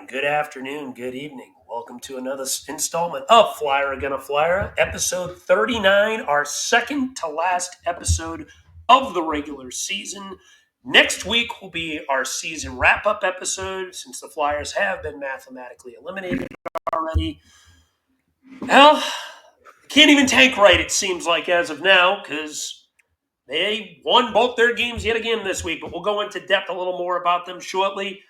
morning, good afternoon, good evening. Welcome to another installment of Flyera Gonna Flyera, episode 39, our second to last episode of the regular season. Next week will be our season wrap-up episode since the Flyers have been mathematically eliminated already. Well, can't even tank right, it seems like, as of now, because they won both their games yet again this week, but we'll go into depth a little more about them shortly.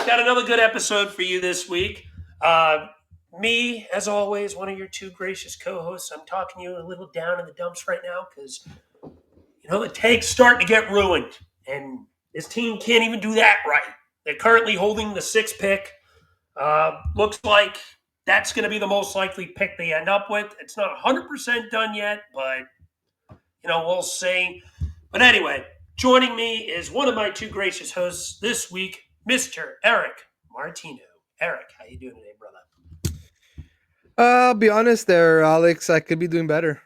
Got another good episode for you this week. Me, as always, one of your two gracious co-hosts. I'm talking to you a little down in the dumps right now because, the tank's starting to get ruined. And this team can't even do that right. They're currently holding the sixth pick. Looks like that's going to be the most likely pick they end up with. It's not 100% done yet, but, we'll see. But anyway, joining me is one of my two gracious hosts this week, Mr. Eric Martino. Eric, how you doing today, brother? I'll be honest there, Alex. I could be doing better.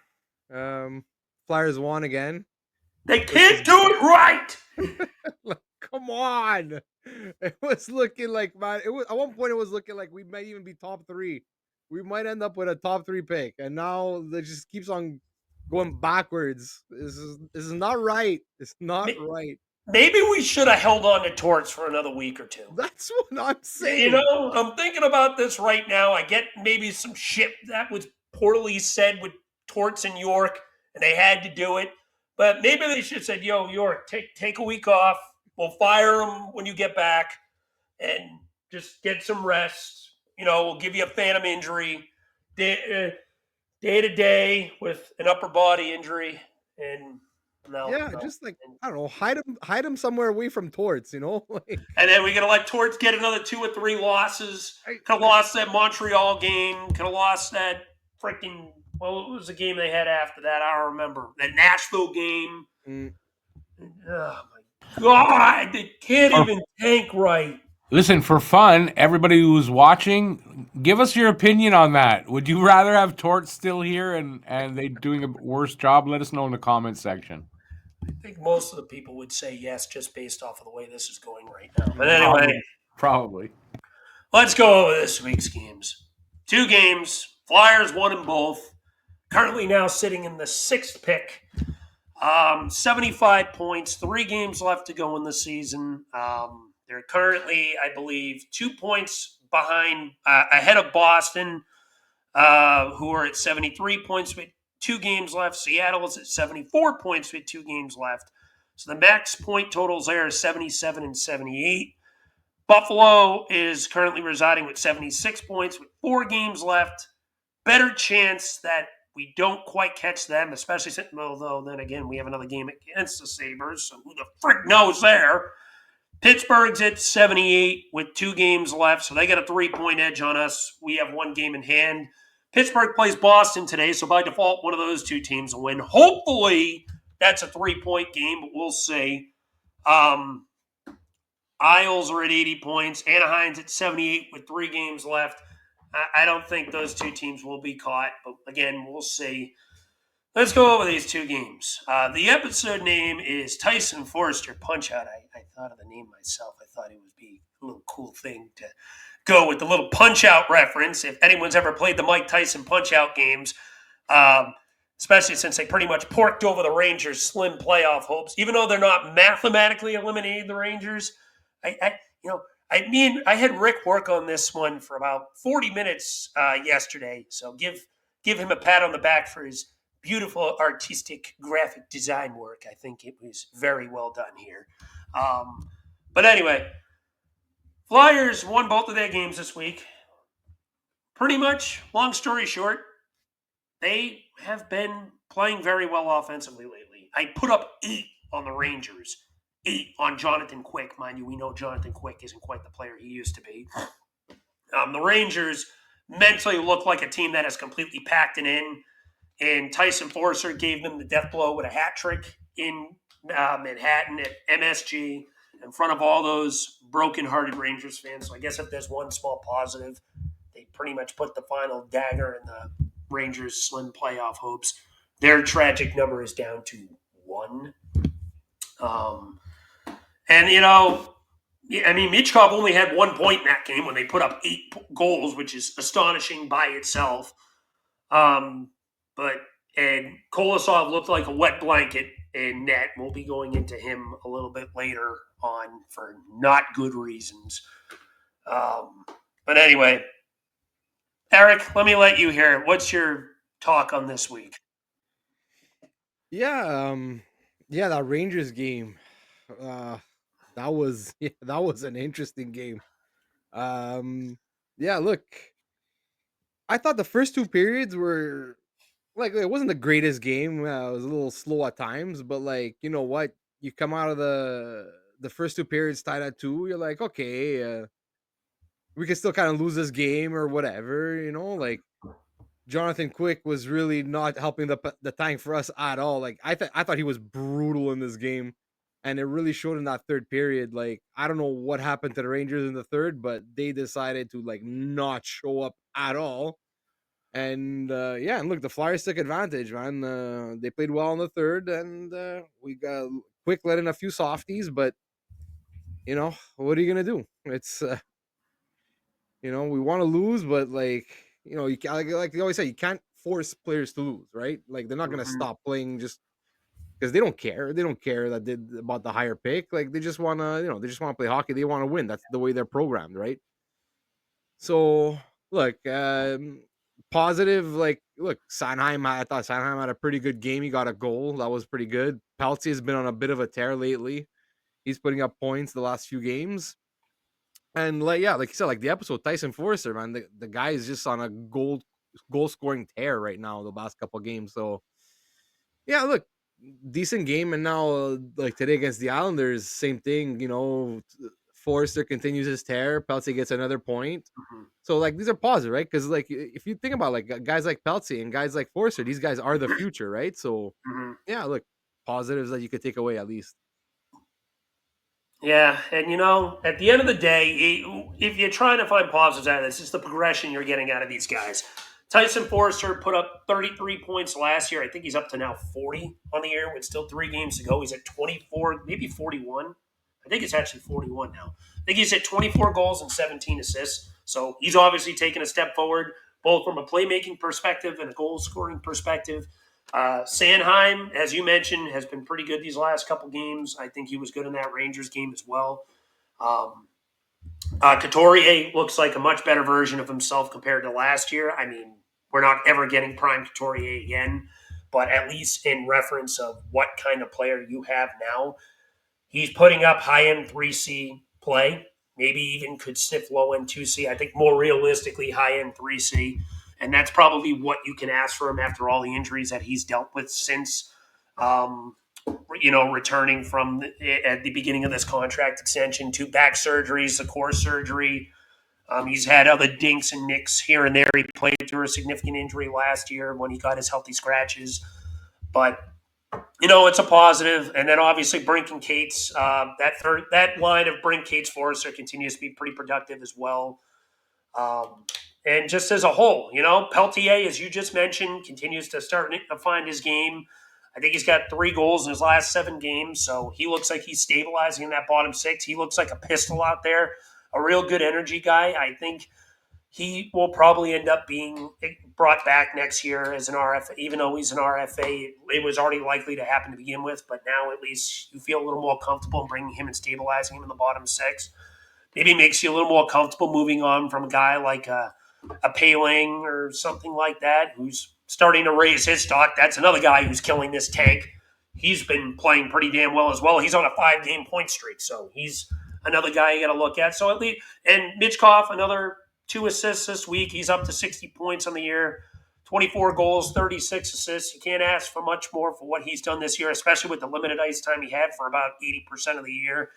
Flyers won again. They can't do it right! Come on. It was looking like, man, at one point it was looking like we might even be top three. We might end up with a top three pick. And now it just keeps on going backwards. This is not right. It's not right. Maybe we should have held on to Torts for another week or two. That's what I'm saying. I'm thinking about this right now. I get maybe some shit that was poorly said with Torts in York, and they had to do it. But maybe they should have said, yo, York, take a week off. We'll fire him when you get back and just get some rest. We'll give you a phantom injury day to day with an upper body injury. And just like, I don't know, hide him somewhere away from Torts, And then we're going to let Torts get another 2 or 3 losses. Could have lost that Montreal game. Could have lost that freaking, what was the game they had after that? I don't remember. That Nashville game. Oh, my God. They can't even tank right. Listen, for fun, everybody who's watching, give us your opinion on that. Would you rather have Torts still here and they doing a worse job? Let us know in the comments section. I think most of the people would say yes, just based off of the way this is going right now. But anyway. Probably. Let's go over this week's games. 2 games. Flyers won them both. Currently now sitting in the 6th pick. 75 points. 3 games left to go in the season. They're currently, I believe, 2 points behind, ahead of Boston, who are at 73 points with 2 games left. Seattle is at 74 points with 2 games left. So the max point totals there are 77 and 78. Buffalo is currently residing with 76 points with 4 games left. Better chance that we don't quite catch them, especially since, although then again, we have another game against the Sabres, so who the frick knows there? Pittsburgh's at 78 with 2 games left, so they got a 3-point edge on us. We have 1 game in hand. Pittsburgh plays Boston today, so by default, one of those 2 teams will win. Hopefully, that's a 3-point game, but we'll see. Isles are at 80 points. Anaheim's at 78 with 3 games left. I don't think those 2 teams will be caught, but again, we'll see. Let's go over these 2 games. The episode name is Tyson Foerster Punch-Out. I thought of the name myself. I thought it would be a little cool thing to go with the little Punch-Out reference. If anyone's ever played the Mike Tyson Punch-Out games, especially since they pretty much porked over the Rangers' slim playoff hopes, even though they're not mathematically eliminating the Rangers. I had Rick work on this one for about 40 minutes yesterday, so give him a pat on the back for his beautiful artistic graphic design work. I think it was very well done here. But anyway, Flyers won both of their games this week. Pretty much, long story short, they have been playing very well offensively lately. I put up 8 on the Rangers. 8 on Jonathan Quick. Mind you, we know Jonathan Quick isn't quite the player he used to be. The Rangers mentally look like a team that has completely packed it in, and Tyson Foerster gave them the death blow with a hat trick in Manhattan at MSG in front of all those broken-hearted Rangers fans. So I guess if there's one small positive, they pretty much put the final dagger in the Rangers' slim playoff hopes. Their tragic number is down to 1. And, Yeah, I mean, Michkov only had 1 point in that game when they put up 8 goals, which is astonishing by itself. Um, but and Kolosov looked like a wet blanket in net. We'll be going into him a little bit later on for not good reasons. Um, but anyway, Eric, let me let you hear it. What's your talk on this week? Yeah, yeah, that Rangers game. Uh that was yeah, that was an interesting game. Um yeah, look, I thought the first two periods were like it wasn't the greatest game. It was a little slow at times, but like, you know what? You come out of the first two periods tied at 2, you're like, okay, we can still kind of lose this game or whatever, like Jonathan Quick was really not helping the tank for us at all. Like I thought he was brutal in this game, and it really showed in that third period. Like I don't know what happened to the Rangers in the third, but they decided to like not show up at all. And yeah, and look, the Flyers took advantage, man. They played well in the third, and we got Quick let in a few softies, but what are you gonna do? It's we want to lose, but like you can like they always say, you can't force players to lose, right? Like they're not gonna Mm-hmm. stop playing just because they don't care. They don't care that they about the higher pick. Like they just wanna, they just wanna play hockey. They want to win. That's the way they're programmed, right? So look, positive. Like look, Sanheim. I thought Sanheim had a pretty good game. He got a goal. That was pretty good. Peltzy has been on a bit of a tear lately. He's putting up points the last few games. And like yeah, like you said, like the episode Tyson Foerster, man, the guy is just on a goal scoring tear right now the last couple of games. So yeah, look, decent game. And now like today against the Islanders, same thing. Forrester continues his tear. Peltzy gets another point. Mm-hmm. So like these are positive, right? Because like if you think about like guys like Peltzy and guys like Forrester, these guys are the future, right? So Mm-hmm. yeah, look, positives that you could take away at least. Yeah, and at the end of the day, if you're trying to find positives out of this, it's the progression you're getting out of these guys. Tyson Foerster put up 33 points last year. I think he's up to now 40 on the year with still 3 games to go. He's at 24, maybe 41. I think it's actually 41 now. I think he's at 24 goals and 17 assists. So he's obviously taken a step forward, both from a playmaking perspective and a goal scoring perspective. Sanheim, as you mentioned, has been pretty good these last couple games. I think he was good in that Rangers game as well. Um, Couturier looks like a much better version of himself compared to last year. I mean, we're not ever getting prime Couturier again, but at least in reference of what kind of player you have now, he's putting up high end 3C play. Maybe even could sniff low end 2C. I think more realistically, high end 3C. And that's probably what you can ask for him after all the injuries that he's dealt with since, um, returning from at the beginning of this contract extension, 2 back surgeries, the core surgery. He's had other dinks and nicks here and there. He played through a significant injury last year when he got his healthy scratches. But it's a positive. And then obviously Brink and Cates, that line of Brink, Cates, Forrester continues to be pretty productive as well. Um, and just as a whole, Peltier, as you just mentioned, continues to start to find his game. I think he's got 3 goals in his last 7 games, so he looks like he's stabilizing in that bottom 6. He looks like a pistol out there, a real good energy guy. I think he will probably end up being brought back next year as an RFA, even though he's an RFA. It was already likely to happen to begin with, but now at least you feel a little more comfortable in bringing him and stabilizing him in the bottom 6. Maybe makes you a little more comfortable moving on from a guy like a Paling or something like that, who's starting to raise his stock. That's another guy who's killing this tank. He's been playing pretty damn well as well. He's on a 5-game point streak, so he's another guy you got to look at. So at least, and Mitchkov, another 2 assists this week. He's up to 60 points on the year, 24 goals, 36 assists. You can't ask for much more for what he's done this year, especially with the limited ice time he had for about 80% of the year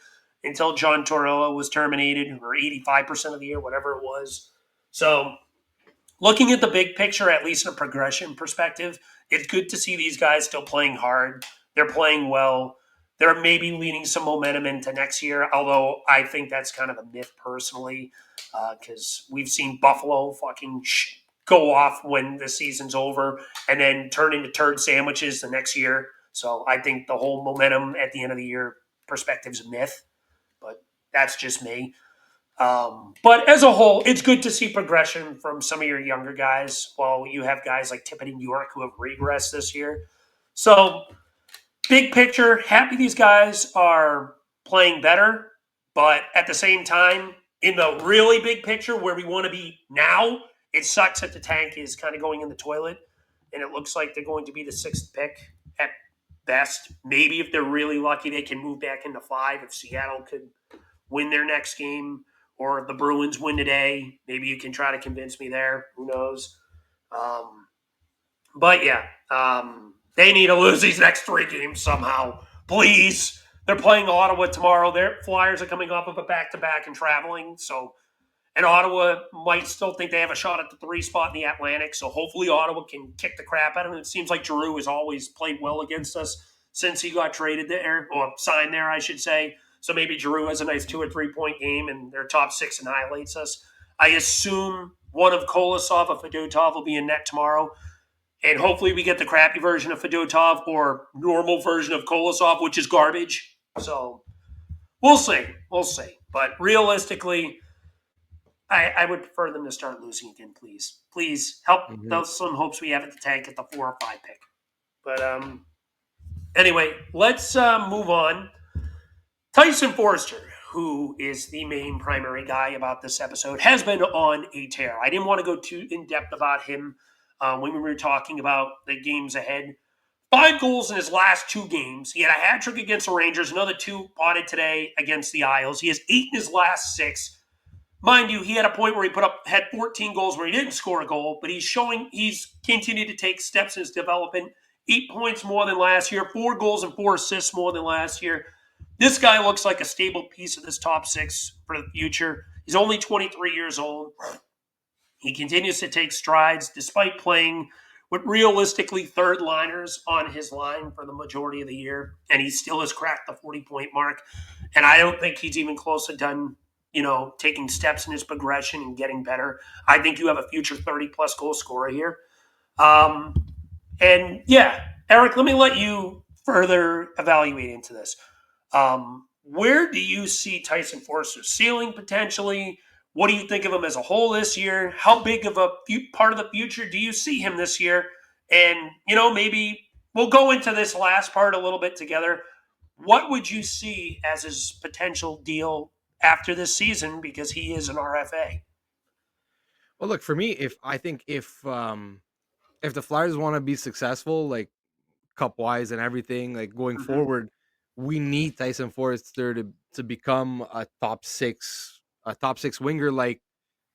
until John Torella was terminated, or 85% of the year, whatever it was. So looking at the big picture, at least in a progression perspective, it's good to see these guys still playing hard. They're playing well. They're maybe leading some momentum into next year, although I think that's kind of a myth personally, because we've seen Buffalo fucking go off when the season's over and then turn into turd sandwiches the next year. So I think the whole momentum at the end of the year perspective is a myth. But That's just me. But as a whole, it's good to see progression from some of your younger guys. While you have guys like Tippett and York who have regressed this year. So big picture, happy these guys are playing better, but at the same time, in the really big picture where we want to be now, it sucks that the tank is kind of going in the toilet, and it looks like they're going to be the sixth pick at best. Maybe if they're really lucky, they can move back into five if Seattle could win their next game, or if the Bruins win today. Maybe you can try to convince me there. Who knows? Um, but yeah, they need to lose these next three games somehow. Please. They're playing Ottawa tomorrow. Their Flyers are coming off of a back to back and traveling. So, and Ottawa might still think they have a shot at the three spot in the Atlantic. So hopefully Ottawa can kick the crap out of them. It seems like Giroux has always played well against us since he got traded there, or signed there, I should say. So maybe Giroux has a nice 2 or 3 point game and their top six annihilates us. I assume one of Kolosov or Fedotov will be in net tomorrow. And hopefully we get the crappy version of Fedotov or normal version of Kolosov, which is garbage. So we'll see. We'll see. But realistically, I would prefer them to start losing again, please. Please help those some hopes we have at the tank at the 4 or 5 pick. But anyway, let's move on. Tyson Foerster, who is the main primary guy about this episode, has been on a tear. I didn't want to go too in depth about him when we were talking about the games ahead. 5 goals in his last 2 games. He had a hat trick against the Rangers, another 2 potted today against the Isles. He has 8 in his last 6. Mind you, he had a point where he had 14 goals where he didn't score a goal, but he's continued to take steps in his development. 8 points more than last year, 4 goals and 4 assists more than last year. This guy looks like a stable piece of this top 6 for the future. He's only 23 years old. He continues to take strides despite playing with realistically third liners on his line for the majority of the year, and he still has cracked the 40-point mark. And I don't think he's even close to done, taking steps in his progression and getting better. I think you have a future 30-plus goal scorer here. And yeah, Eric, let me let you further evaluate into this. Where do you see Tyson Foerster's ceiling potentially? What do you think of him as a whole this year? How big of a part of the future do you see him this year? And, maybe we'll go into this last part a little bit together. What would you see as his potential deal after this season, because he is an RFA? Well, look, for me, if the Flyers want to be successful, like cup wise and everything, like going Mm-hmm. forward, we need Tyson Forster to become a top six winger, like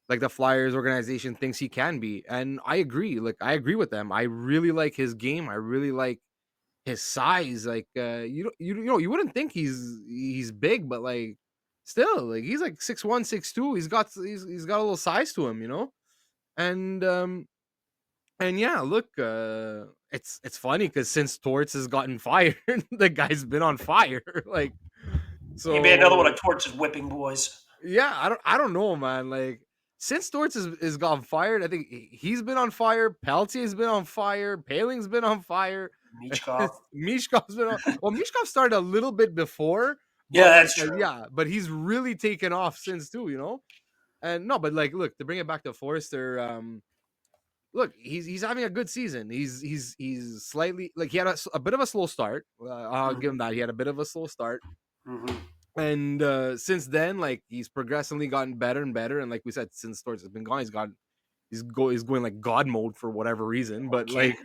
the Flyers organization thinks he can be. And I agree. Like I agree with them. I really like his game. I really like his size. Like you wouldn't think he's big, but like still, like he's like 6'1", 6'2". He's got a little size to him. And yeah, look, it's funny because since Torts has gotten fired, the guy's been on fire. Like, Maybe another one so of Torch's whipping boys. yeah, I don't know, man. Like since Torts is gotten fired, I think he's been on fire. Peltier's been on fire. Paling's been on fire. Michkov. Mishkov's been on. Well, Mishkov started a little bit before, Yeah, but like that's true. yeah, but he's really taken off since too. And no, but like, look, to bring it back to Forrester, look, he's having a good season. He's slightly like he had a bit of a slow start. I'll give him that. He had a bit of a slow start, Mm-hmm. and since then, like he's progressively gotten better and better. And like we said, since Torts has been gone, he's going like God mode for whatever reason. Okay.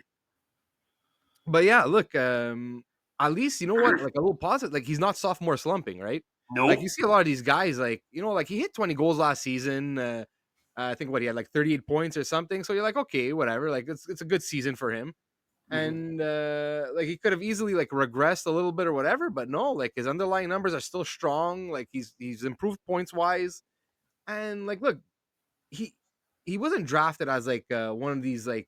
But yeah, look, at least you know what, like a little positive. Like he's not sophomore slumping, right? Like you Nope. see a lot of these guys, like like he hit 20 goals last season. I think what he had like 38 points or something. So you're like, okay, whatever. Like it's a good season for him. Mm-hmm. And like he could have easily like regressed a little bit or whatever, but no, like his underlying numbers are still strong. Like he's improved points wise. And like look, he he wasn't drafted as like one of these like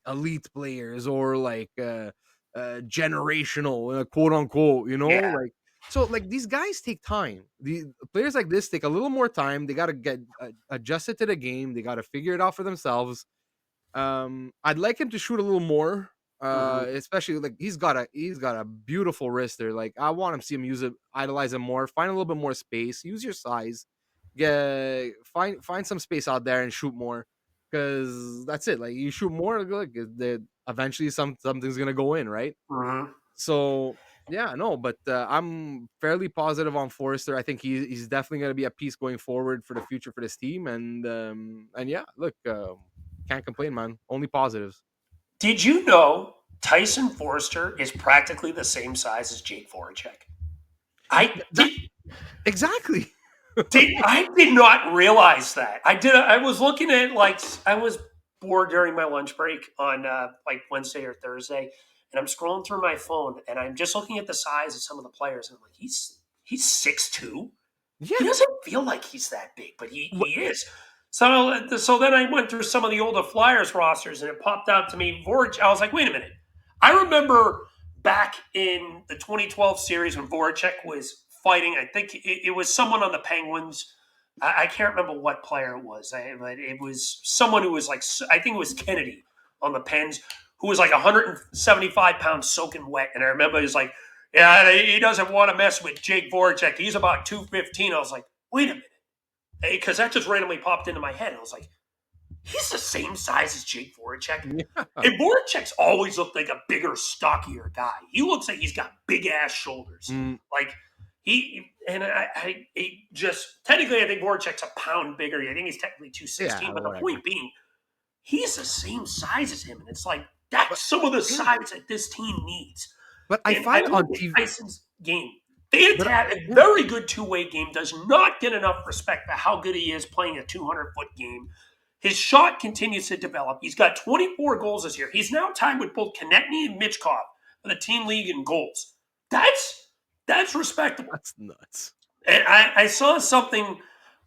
elite players or like generational quote unquote, Yeah. like so like these guys take time. The players like this take a little more time. They got to get adjusted to the game. They got to figure it out for themselves. I'd like him to shoot a little more. Especially like he's got a beautiful wrister. Like I want to see him use it, idolize him more, find a little bit more space, use your size, find some space out there and shoot more. Because that's it. Like you shoot more, like eventually something's gonna go in, right? Mm-hmm. So yeah, no, but I'm fairly positive on Forrester. I think he's definitely going to be a piece going forward for the future for this team, and yeah, look, can't complain, man. Only positives. Did you know Tyson Foerster is practically the same size as Jake Voracek? I That did. exactly. I did not realize that. I did. I was looking at I was bored during my lunch break on like Wednesday or Thursday, and I'm scrolling through my phone and I'm just looking at the size of some of the players. And I'm like, he's 6'2". He Yeah. doesn't feel like he's that big, but he is. So then I went through some of the older Flyers rosters and it popped out to me. Voracek. I was like, wait a minute. I remember back in the 2012 series when Voracek was fighting. I think it was someone on the Penguins. I can't remember what player it was, but it was someone who was like, I think it was Kennedy on the Pens, who was like 175 pounds soaking wet. And I remember he was like, yeah, he doesn't want to mess with Jake Voracek. He's about 215. I was like, wait a minute. Because that just randomly popped into my head. I was like, he's the same size as Jake Voracek. Yeah. And Voracek's always looked like a bigger, stockier guy. He looks like he's got big ass shoulders. Like I just technically I think Voracek's a pound bigger. I think he's technically 216. Yeah, But the whatever. point being, he's the same size as him, and it's like that's But some of the size that this team needs. but I And find I on look at TV, Tyson's game. They but had a very good two-way game. Does not get enough respect for how good he is playing a 200-foot game. His shot continues to develop. He's got 24 goals this year. He's now tied with both Konechny and Michkov for the team league in goals. That's respectable. that's nuts. And I saw something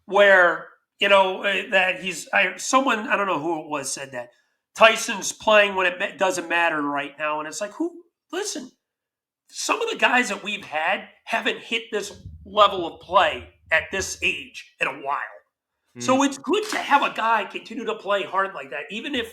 where that someone, I don't know who it was, said that Tyson's playing when it doesn't matter right now, and it's like, who? Listen, some of the guys that we've had haven't hit this level of play at this age in a while. So it's good to have a guy continue to play hard like that, even if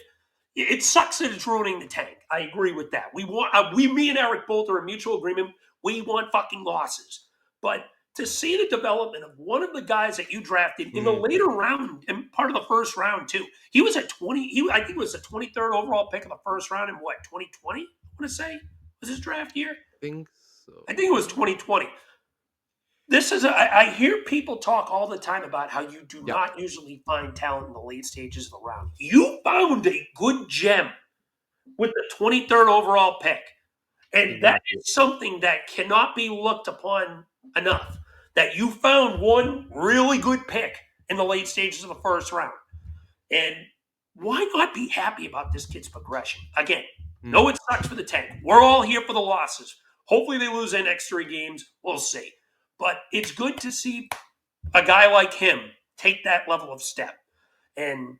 it sucks that it's ruining the tank. I agree with that. We want me and Eric both are in mutual agreement. We want fucking losses, but to see the development of one of the guys that you drafted in the later round and part of the first round too. He was at 20. I think it was the 23rd overall pick of the first round in what 2020. I want to say was his draft year. Think so. I think it was 2020. I hear people talk all the time about how you do not usually find talent in the late stages of the round. You found a good gem with the 23rd overall pick. And that is something that cannot be looked upon enough. That you found one really good pick in the late stages of the first round. And why not be happy about this kid's progression? Again, no, it sucks for the tank. We're all here for the losses. Hopefully they lose the next 3 games. We'll see. But it's good to see a guy like him take that level of step. And,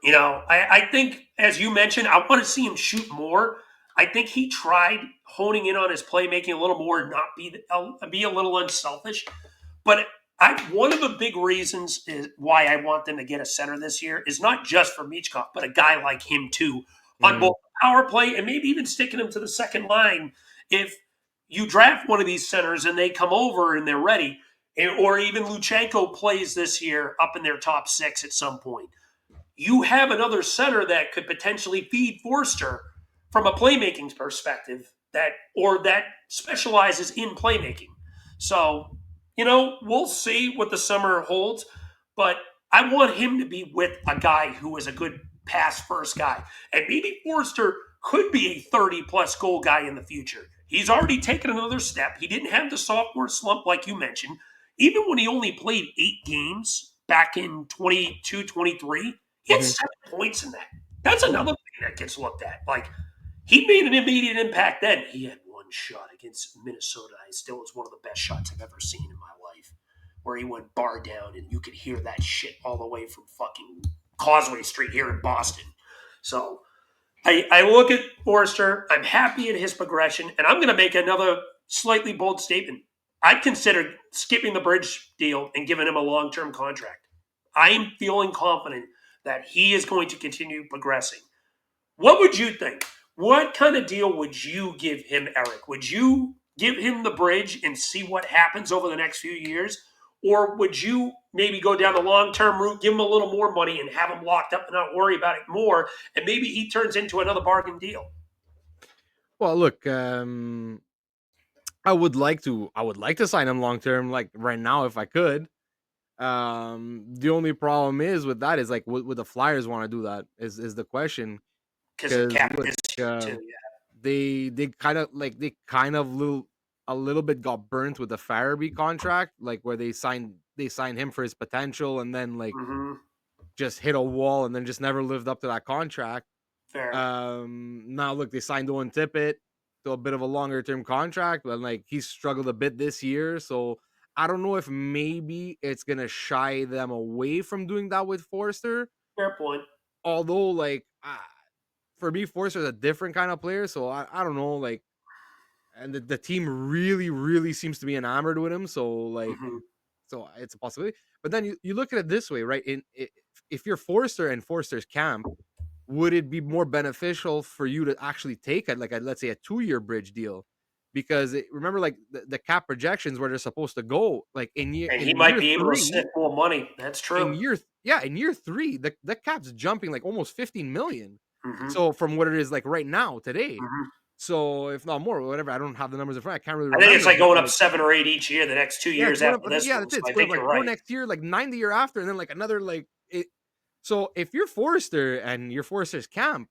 I think, as you mentioned, I want to see him shoot more. I think he tried honing in on his playmaking a little more, not be a little unselfish. But one of the big reasons is why I want them to get a center this year is not just for Michkov, but a guy like him too on both power play and maybe even sticking him to the second line if you draft one of these centers and they come over and they're ready, or even Luchenko plays this year up in their top 6 at some point. You have another center that could potentially feed Foerster from a playmaking perspective that specializes in playmaking. So, we'll see what the summer holds, but I want him to be with a guy who is a good pass first guy. And maybe Foerster could be a 30-plus goal guy in the future. He's already taken another step. He didn't have the sophomore slump like you mentioned. Even when he only played 8 games back in 22, 23, he had 7 points in that. That's another thing that gets looked at. Like, he made an immediate impact then. He had one shot against Minnesota. It still was one of the best shots I've ever seen in my life, where he went bar down and you could hear that shit all the way from fucking Causeway Street here in Boston. So I look at Foerster. I'm happy at his progression, and I'm going to make another slightly bold statement. I'd consider skipping the Bridge deal and giving him a long-term contract. I am feeling confident that he is going to continue progressing. What would you think? What kind of deal would you give him, Eric? Would you give him the bridge and see what happens over the next few years? Or would you maybe go down the long term route, give him a little more money and have him locked up and not worry about it more? And maybe he turns into another bargain deal. Well, look, I would like to sign him long term, like right now, if I could. The only problem is with that is like, would the Flyers want to do that? Is the question? Because of Because cap look, this year, uh, too. they kind of a little bit got burnt with the Farabee contract, like where they signed him for his potential and then like Mm-hmm. just hit a wall and then just never lived up to that contract. Fair. Now look, they signed Owen Tippett to a bit of a longer term contract, but like he's struggled a bit this year, so I don't know if maybe it's gonna shy them away from doing that with Forster. Fair point. Although, like, for me, Forster's a different kind of player, so I don't know, like, and the team really, really seems to be enamored with him. So, like, Mm-hmm. so it's a possibility. But then you look at it this way, right? If you're Forster and Forster's camp, would it be more beneficial for you to actually take it, like, let's say a 2-year bridge deal? Because remember, like the cap projections where they're supposed to go, like And he in might year be able to three, sniff more money. That's true. in year three, the cap's jumping like almost 15 million. Mm-hmm. So from what it is like right now today, Mm-hmm. so if not more, whatever, I don't have the numbers in front. I can't really I think it's remember, like but going up like 7 or 8 each year the next 2 yeah, it's years going up. after this Yeah, one. that's So it. It's I going up think like you're 4 right. next year, like 9 the year after, and then like another like it. So if you're Forrester and you're Forrester's camp,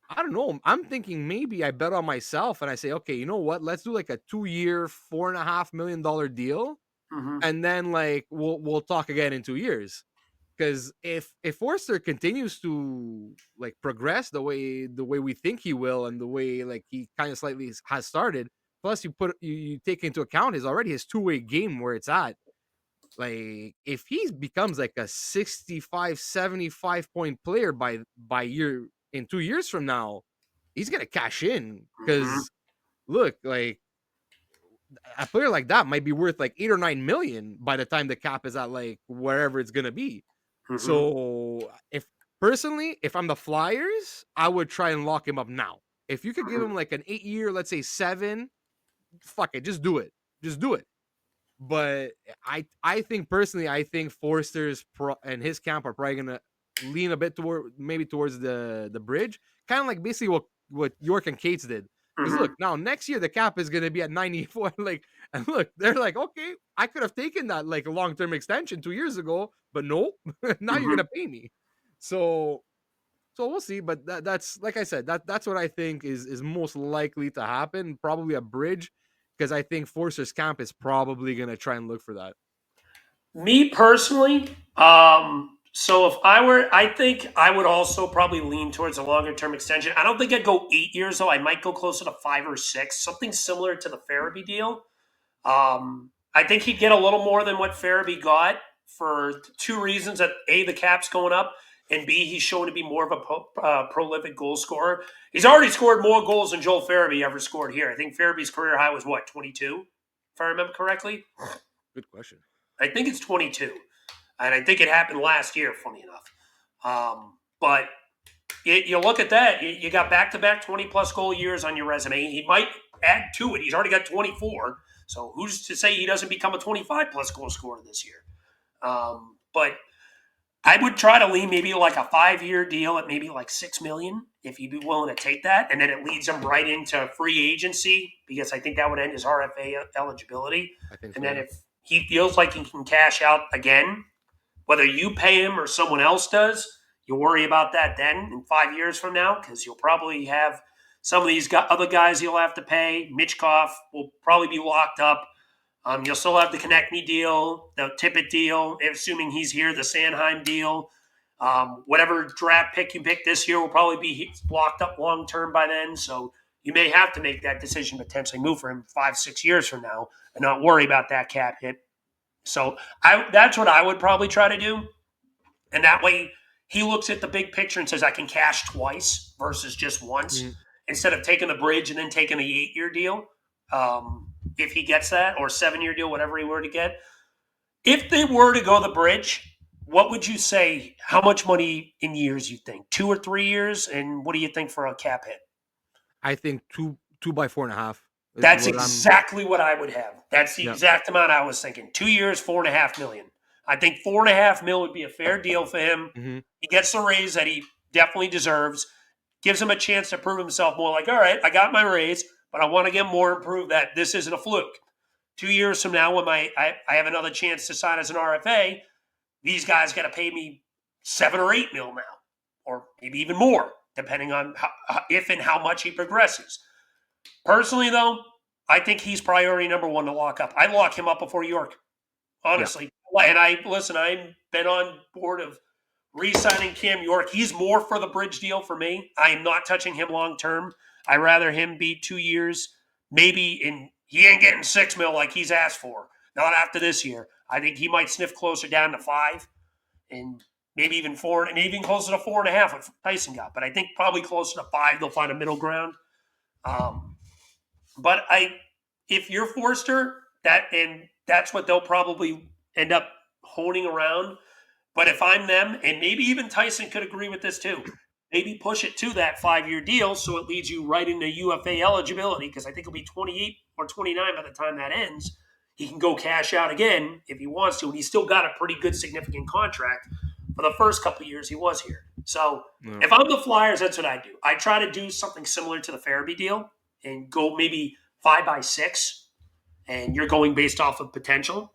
I don't know. I'm thinking maybe I bet on myself and I say, okay, you know what? Let's do like a 2-year, $4.5 million deal, Mm-hmm. and then like we'll talk again in 2 years. Because if Forster continues to like progress the way we think he will, and the way like he kind of slightly has started, plus you take into account his 2-way game where it's at, like if he becomes like a 65, 75 point player by year in 2 years from now, he's gonna cash in. Mm-hmm. Because look, like a player like that might be worth like 8 or 9 million by the time the cap is at like wherever it's gonna be. Mm-hmm. So if I'm the Flyers, I would try and lock him up now. If you could give Mm-hmm. him like an 8 year, let's say 7, fuck it, just do it. Just do it. But I think personally, I think and his camp are probably gonna lean a bit towards the bridge, kind of like basically what York and Cates did. Because Mm-hmm. look, now next year the cap is gonna be at 94. Like, and look, they're like, okay, I could have taken that like a long term extension 2 years ago, but no, now you're Mm-hmm. gonna pay me. So we'll see. But that's like I said, that's what I think is most likely to happen. Probably a bridge, because I think Forcer's camp is probably gonna try and look for that. Me personally, so if I think I would also probably lean towards a longer term extension. I don't think I'd go 8 years though. I might go closer to 5 or 6, something similar to the Farabee deal. I think he'd get a little more than what Farabee got for two reasons: that A, the cap's going up, and B, he's shown to be more of a prolific goal scorer. He's already scored more goals than Joel Farabee ever scored here. I think Farabee's career high was what, 22, if I remember correctly. Good question. I think it's 22, and I think it happened last year. Funny enough, but you look at that, you got back-to-back 20-plus goal years on your resume. He might add to it. He's already got 24. So who's to say he doesn't become a 25-plus goal scorer this year? But I would try to lean maybe like a 5-year deal at maybe like $6 million if you'd be willing to take that, and then it leads him right into free agency, because I think that would end his RFA eligibility. I think so. And then Yeah. if he feels like he can cash out again, whether you pay him or someone else does, you worry about that then in 5 years from now, because you'll probably have some of these other guys you'll have to pay. Mitchkoff will probably be locked up. You'll still have the Konechny deal, the Tippett deal, assuming he's here, the Sanheim deal. Whatever draft pick you pick this year will probably be locked up long term by then. So you may have to make that decision, potentially move for him 5-6 years from now, and not worry about that cap hit. So that's what I would probably try to do. And that way he looks at the big picture and says, I can cash twice versus just once, Mhm. instead of taking the bridge and then taking the 8-year deal. If he gets that, or 7-year deal, whatever he were to get. If they were to go the bridge, what would you say? How much money in years you think? 2 or 3 years? And what do you think for a cap hit? I think two by 4.5 is That's what I'm. exactly what I would have. That's the Yeah. exact amount I was thinking. 2 years, $4.5 million. I think $4.5 million would be a fair deal for him. Mm-hmm. He gets the raise that he definitely deserves. Gives him a chance to prove himself more. Like, all right, I got my raise, but I want to get more and prove that this isn't a fluke. 2 years from now, when I have another chance to sign as an RFA, these guys got to pay me 7 or 8 mil now, or maybe even more, depending on if and how much he progresses. Personally, though, I think he's priority number one to lock up. I lock him up before York, honestly. And I've been on board of re-signing Cam York. He's more for the bridge deal for me. I am not touching him long term. I'd rather him be 2 years, maybe he ain't getting 6 mil like he's asked for. Not after this year. I think he might sniff closer down to 5 and maybe even 4, maybe even closer to 4.5 what Tyson got. But I think probably closer to 5. They'll find a middle ground. But if you're Foerster, that's what they'll probably end up honing around. But if I'm them, and maybe even Tyson could agree with this too, maybe push it to that 5-year deal so it leads you right into UFA eligibility, because I think it'll be 28 or 29 by the time that ends. He can go cash out again if he wants to, and he's still got a pretty good, significant contract for the first couple of years he was here. So if I'm the Flyers, that's what I do. I try to do something similar to the Farabee deal and go maybe 5 by 6, and you're going based off of potential.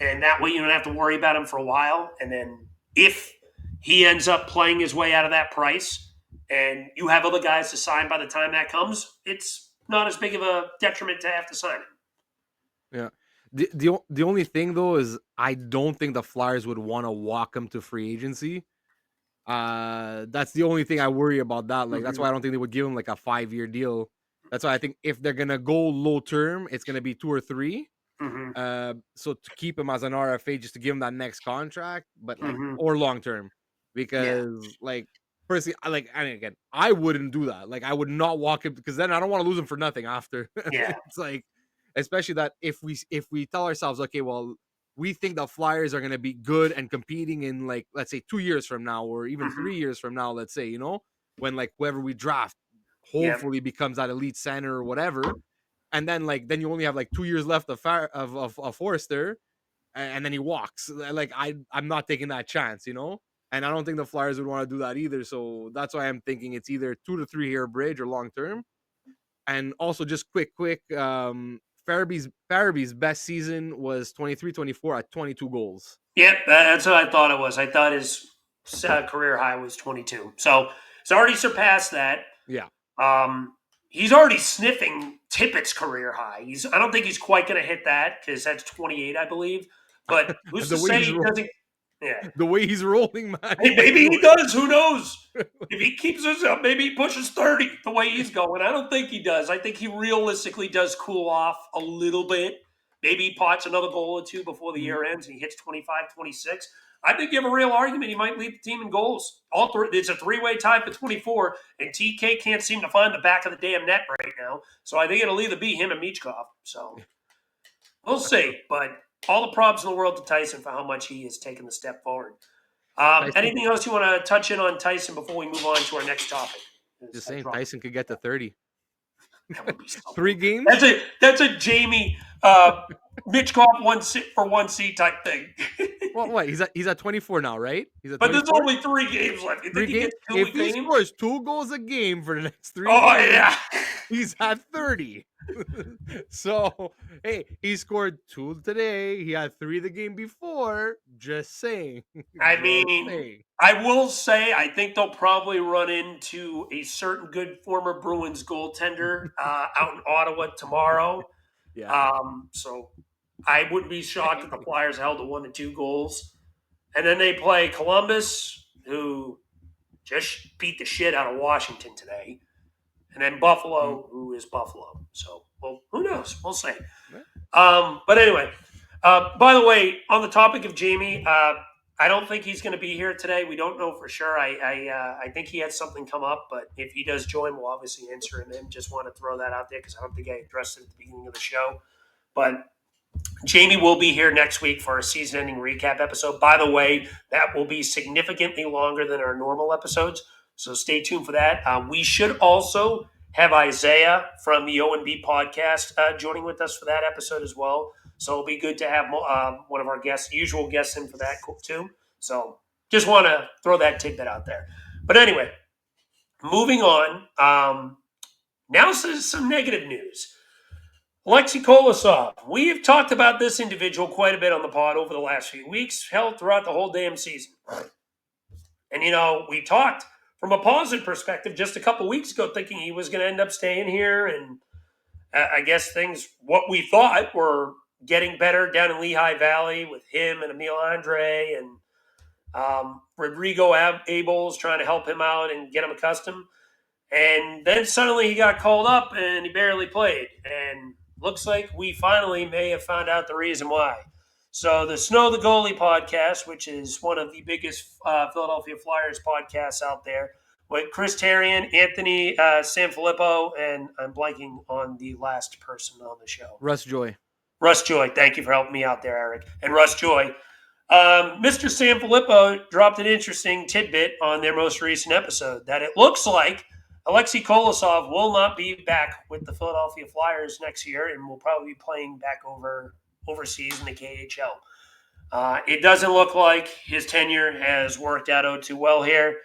And that way you don't have to worry about him for a while. And then if he ends up playing his way out of that price and you have other guys to sign by the time that comes, it's not as big of a detriment to have to sign him. Yeah. The only thing though is I don't think the Flyers would want to walk him to free agency. That's the only thing I worry about that. Like that's why I don't think they would give him like a 5-year deal. That's why I think if they're gonna go low term, it's gonna be 2 or 3. So to keep him as an RFA, just to give him that next contract, but like or long term, because like personally, and again, I wouldn't do that. Like I would not walk him because then I don't want to lose him for nothing after. Yeah. It's like, especially that if we tell ourselves, okay, well, we think the Flyers are going to be good and competing in like let's say 2 years from now or even 3 years from now, let's say, when like whoever we draft hopefully becomes that elite center or whatever. And then then you only have like 2 years left of Foerster, and then he walks. Like I'm not taking that chance, and I don't think the Flyers would want to do that either. So that's why I'm thinking it's either 2 to 3 year bridge or long term. And also just quick, Farabee's best season was 23-24 at 22 goals. Yep, that's what I thought it was. I thought his career high was 22. So he's already surpassed that. Yeah. He's already sniffing Tippett's career high. I don't think he's quite going to hit that because that's 28, I believe. But who's to say he doesn't? Yeah, the way he's rolling, man. Hey, maybe he does. Who knows? If he keeps this up, maybe he pushes 30 the way he's going. I don't think he does. I think he realistically does cool off a little bit. Maybe he pots another goal or two before the year ends and he hits 25, 26. I think you have a real argument he might lead the team in goals. It's a 3-way tie for 24, and TK can't seem to find the back of the damn net right now. So I think it'll either be him or Michkov. So we'll see. But all the props in the world to Tyson for how much he has taken the step forward. Anything else you want to touch in on Tyson before we move on to our next topic? Just saying, Tyson could get to 30. That would be so 3 games? That's a Jamey Michkov 1 seat type thing. Well, what? He's at 24 now, right? He's at but there's only 3 games left. You think he gets 2 if a game? he scores 2 goals a game for the next 3 Oh, games, yeah. he's at 30. So, hey, he scored 2 today. He had 3 the game before. Just saying. I will say, I think they'll probably run into a certain good former Bruins goaltender out in Ottawa tomorrow. Yeah. So I wouldn't be shocked if the Flyers held to 1 to 2 goals. And then they play Columbus, who just beat the shit out of Washington today. And then Buffalo, who is Buffalo. So, well, who knows? We'll see. But anyway, by the way, on the topic of Jamey, I don't think he's going to be here today. We don't know for sure. I think he had something come up, but if he does join, we'll obviously answer him in. Just want to throw that out there because I don't think I addressed it at the beginning of the show. But Jamey will be here next week for our season-ending recap episode. By the way, that will be significantly longer than our normal episodes, so stay tuned for that. We should also have Isaiah from the O&B podcast joining with us for that episode as well. So it'll be good to have one of our usual guests in for that too. So just want to throw that tidbit out there. But anyway, moving on. Now some negative news. Alexei Kolosov. We have talked about this individual quite a bit on the pod over the last few weeks, hell, throughout the whole damn season. And, we talked from a positive perspective just a couple weeks ago, thinking he was going to end up staying here. And I guess what we thought were getting better down in Lehigh Valley with him and Emil Andre and Rodrigo Abels trying to help him out and get him accustomed. And then suddenly he got called up and he barely played. And looks like we finally may have found out the reason why. So the Snow the Goalie podcast, which is one of the biggest Philadelphia Flyers podcasts out there, with Chris Therien, Anthony Sanfilippo, and I'm blanking on the last person on the show. Russ Joy. Russ Joy. Thank you for helping me out there, Eric. And Russ Joy. Mr. Sanfilippo dropped an interesting tidbit on their most recent episode that it looks like Alexei Kolosov will not be back with the Philadelphia Flyers next year and will probably be playing back overseas in the KHL. It doesn't look like his tenure has worked out too well here,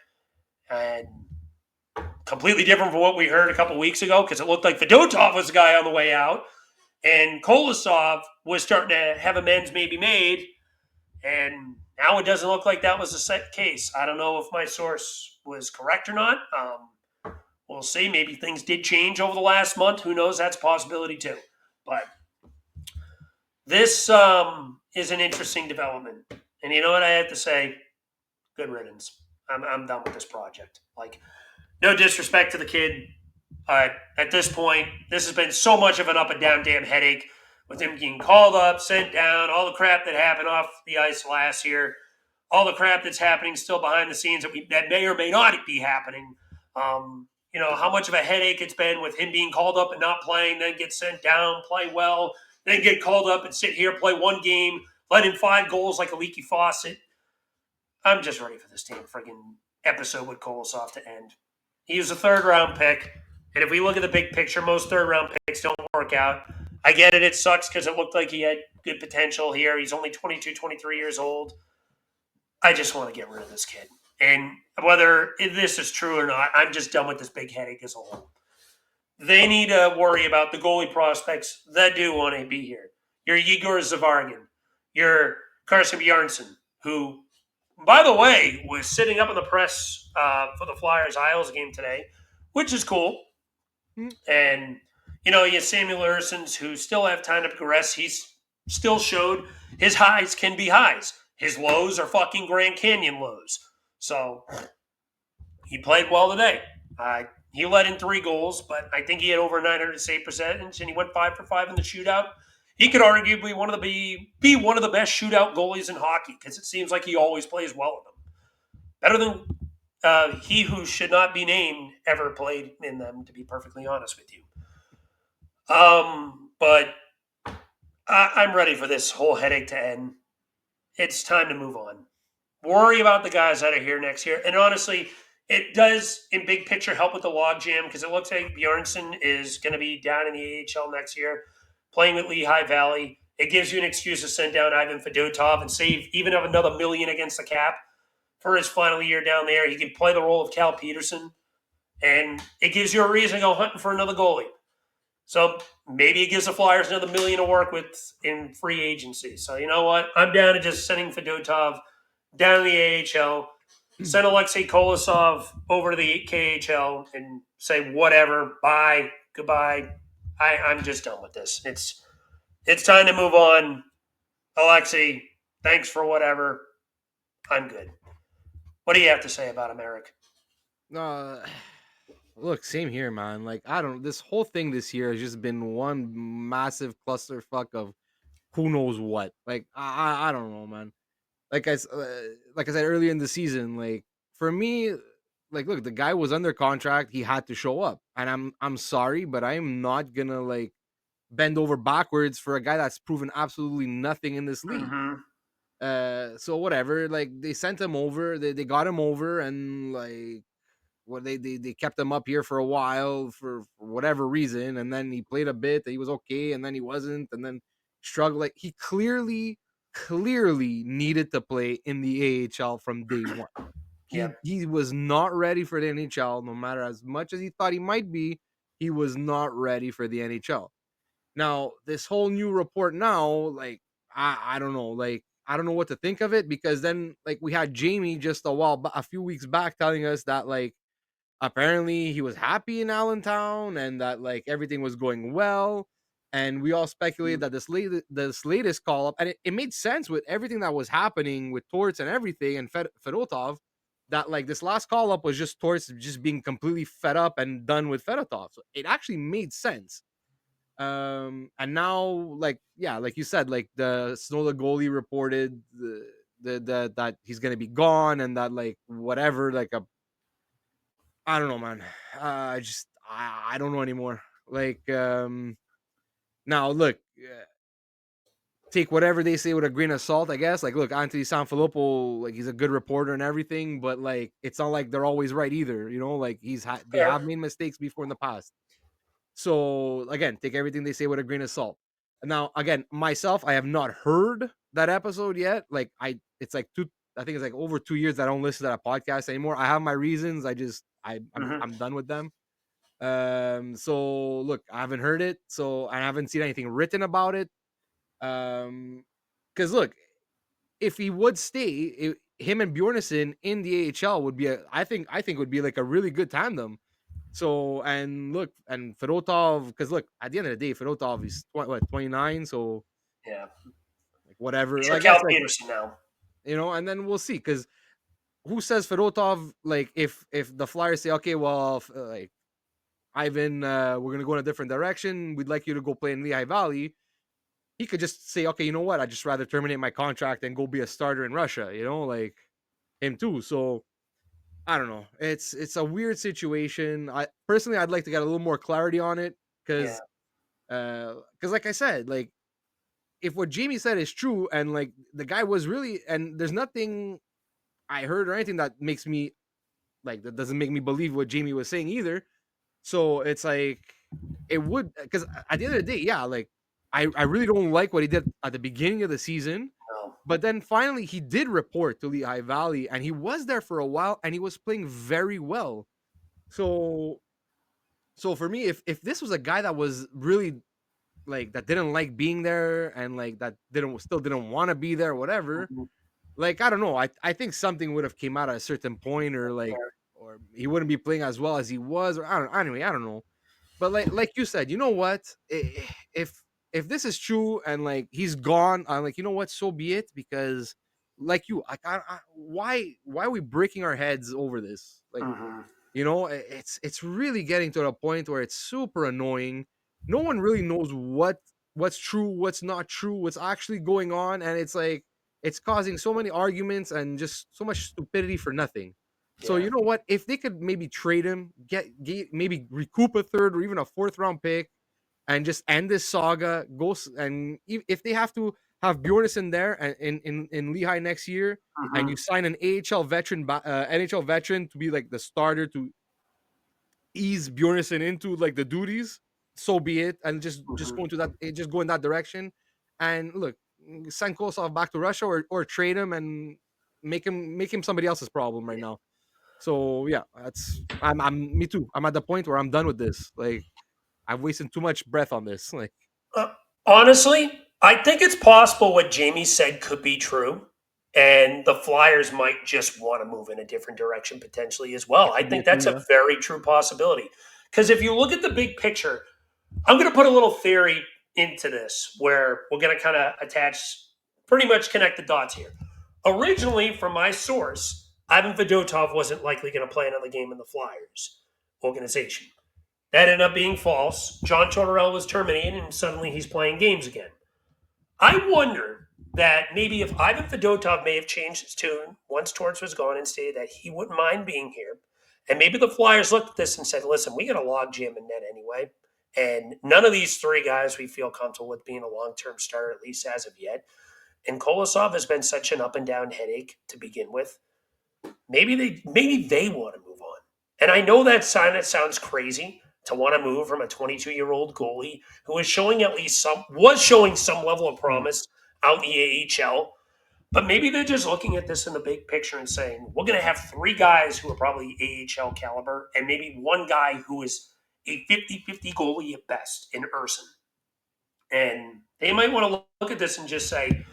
and completely different from what we heard a couple weeks ago, because it looked like Fedotov was the guy on the way out, and Kolosov was starting to have amends maybe made, and now it doesn't look like that was the set case. I don't know if my source was correct or not. We'll see. Maybe things did change over the last month. Who knows? That's a possibility too. But this is an interesting development. And you know what I have to say? Good riddance. I'm done with this project. Like, no disrespect to the kid. At this point, this has been so much of an up and down damn headache with him getting called up, sent down, all the crap that happened off the ice last year, all the crap that's happening still behind the scenes that may or may not be happening. How much of a headache it's been with him being called up and not playing, then get sent down, play well, then get called up and sit here, play one game, let in 5 goals like a leaky faucet. I'm just ready for this damn friggin' episode with Kolosov to end. He was a 3rd-round pick, and if we look at the big picture, most 3rd-round picks don't work out. I get it. It sucks because it looked like he had good potential here. He's only 22, 23 years old. I just want to get rid of this kid. And whether this is true or not, I'm just done with this big headache as a whole. They need to worry about the goalie prospects that do want to be here. Your Igor Zavargin, your Carson Bjarnason, who, by the way, was sitting up in the press for the Flyers Isles game today, which is cool. And, you have Samuel Ersons, who still have time to progress. He's still showed his highs can be highs. His lows are fucking Grand Canyon lows. So he played well today. He let in 3 goals, but I think he had over 900 save percentage, and he went 5 for 5 in the shootout. He could arguably be one of the best shootout goalies in hockey, because it seems like he always plays well in them. Better than he who should not be named ever played in them, to be perfectly honest with you. But I'm ready for this whole headache to end. It's time to move on. Worry about the guys that are here next year. And honestly, it does, in big picture, help with the logjam, because it looks like Bjarnason is going to be down in the AHL next year, playing with Lehigh Valley. It gives you an excuse to send down Ivan Fedotov and save even of another $1 million against the cap for his final year down there. He can play the role of Cal Peterson, and it gives you a reason to go hunting for another goalie. So maybe it gives the Flyers another $1 million to work with in free agency. So you know what? I'm down to just sending Fedotov down to the AHL, send Alexei Kolosov over to the KHL, and say whatever, bye, goodbye. I'm just done with this. It's time to move on. Alexei, thanks for whatever. I'm good. What do you have to say about him, Eric? Look, same here, man. Like, this whole thing this year has just been one massive clusterfuck of who knows what. Like, I don't know, man. Like I said earlier in the season, like, for me, like, look, the guy was under contract. He had to show up, and I'm sorry, but I am not gonna like bend over backwards for a guy that's proven absolutely nothing in this league. Mm-hmm. So whatever. Like, they sent him over. They got him over, and like, they kept him up here for a while for whatever reason, and then he played a bit, he was okay, and then he wasn't, and then struggled. Like he clearly needed to play in the AHL from day one. Yeah. He was not ready for the NHL, no matter as much as he thought he might be. He was not ready for the NHL. Now, this whole new report now, like I don't know, like I don't know what to think of it, because then like we had Jamey just a few weeks back telling us that like apparently he was happy in Allentown and that like everything was going well. And we all speculated that this latest call up, and it made sense with everything that was happening with Torts and everything and Fedotov, that like this last call up was just Torts just being completely fed up and done with Fedotov. So it actually made sense. And now like yeah, like you said, like the Snow goalie reported the that he's gonna be gone, and that like whatever, like a I don't know, man. I don't know anymore. Like now look, take whatever they say with a grain of salt, I guess. Like look, Anthony Sanfilippo, like he's a good reporter and everything, but like it's not like they're always right either, you know. Like they Fair. have made mistakes before in the past. So again, take everything they say with a grain of salt. Now, again, myself, I have not heard that episode yet. Like it's like I think it's like over 2 years that I don't listen to that podcast anymore. I have my reasons. I'm done with them. So look, I haven't heard it, so I haven't seen anything written about it. Because look, if he would stay, him and Bjornsson in the AHL would be I think would be like a really good tandem. So and look, and Fedotov, because look, at the end of the day, Fedotov is 29, so Yeah. like whatever. He's Like, your I guess Cal like Peterson now. and then we'll see, because who says Fedotov? Like if the Flyers say, okay, well, like Ivan, we're gonna go in a different direction. We'd like you to go play in Lehigh Valley. He could just say, okay, you know what? I'd just rather terminate my contract and go be a starter in Russia. You know, like him too. So I don't know. It's a weird situation. I personally, I'd like to get a little more clarity on it, Yeah. because like I said, like if what Jamey said is true, and like the guy was really, and there's nothing I heard or anything that makes me like that doesn't make me believe what Jamey was saying either. So it's like it would, because at the end of the day, yeah, like I really don't like what he did at the beginning of the season. No. But then finally he did report to Lehigh Valley, and he was there for a while, and he was playing very well. So for me, if this was a guy that was really like that didn't like being there, and like that didn't want to be there, whatever, Mhm. like I don't know, I think something would have came out at a certain point, or like Fair. or he wouldn't be playing as well as he was, or I don't anyway, I don't know. But like you said, you know what? If this is true and like he's gone, I'm like, you know what? So be it. Because like you, why are we breaking our heads over this? Like, Mhm. you know, it's really getting to the point where it's super annoying. No one really knows what's true, what's not true, what's actually going on, and it's like it's causing so many arguments and just so much stupidity for nothing. So Yeah. you know what? If they could maybe trade him, get maybe recoup a third or even a fourth round pick, and just end this saga, and if they have to have Bjornsson there and in Lehigh next year, and you Mhm. sign an AHL veteran, NHL veteran to be like the starter to ease Bjornsson into like the duties, so be it, and just Mhm. go into that, just go in that direction, and look, send Kosov back to Russia, or trade him and make him somebody else's problem right now. So yeah, I'm me too. I'm at the point where I'm done with this. Like I've wasted too much breath on this. Like Uh, Honestly, I think it's possible what Jamie said could be true, and the Flyers might just want to move in a different direction potentially as well. it I could be think it too, that's a yeah. very true possibility. Because if you look at the big picture, I'm going to put a little theory into this where we're going to kind of pretty much connect the dots here. Originally, from my source, Ivan Fedotov wasn't likely going to play another game in the Flyers organization. That ended up being false. John Tortorella was terminated, and suddenly he's playing games again. I wonder that maybe if Ivan Fedotov may have changed his tune once Torts was gone and stated that he wouldn't mind being here, and maybe the Flyers looked at this and said, "Listen, we got a log jam in net anyway, and none of these three guys we feel comfortable with being a long-term starter, at least as of yet." And Kolosov has been such an up and down headache to begin with. Maybe they want to move on. And I know that sounds crazy to want to move from a 22-year-old goalie who is showing some level of Mm. promise out in the AHL. But maybe they're just looking at this in the big picture and saying, we're going to have three guys who are probably AHL caliber and maybe one guy who is a 50-50 goalie at best in Urson. And they might want to look at this and just say,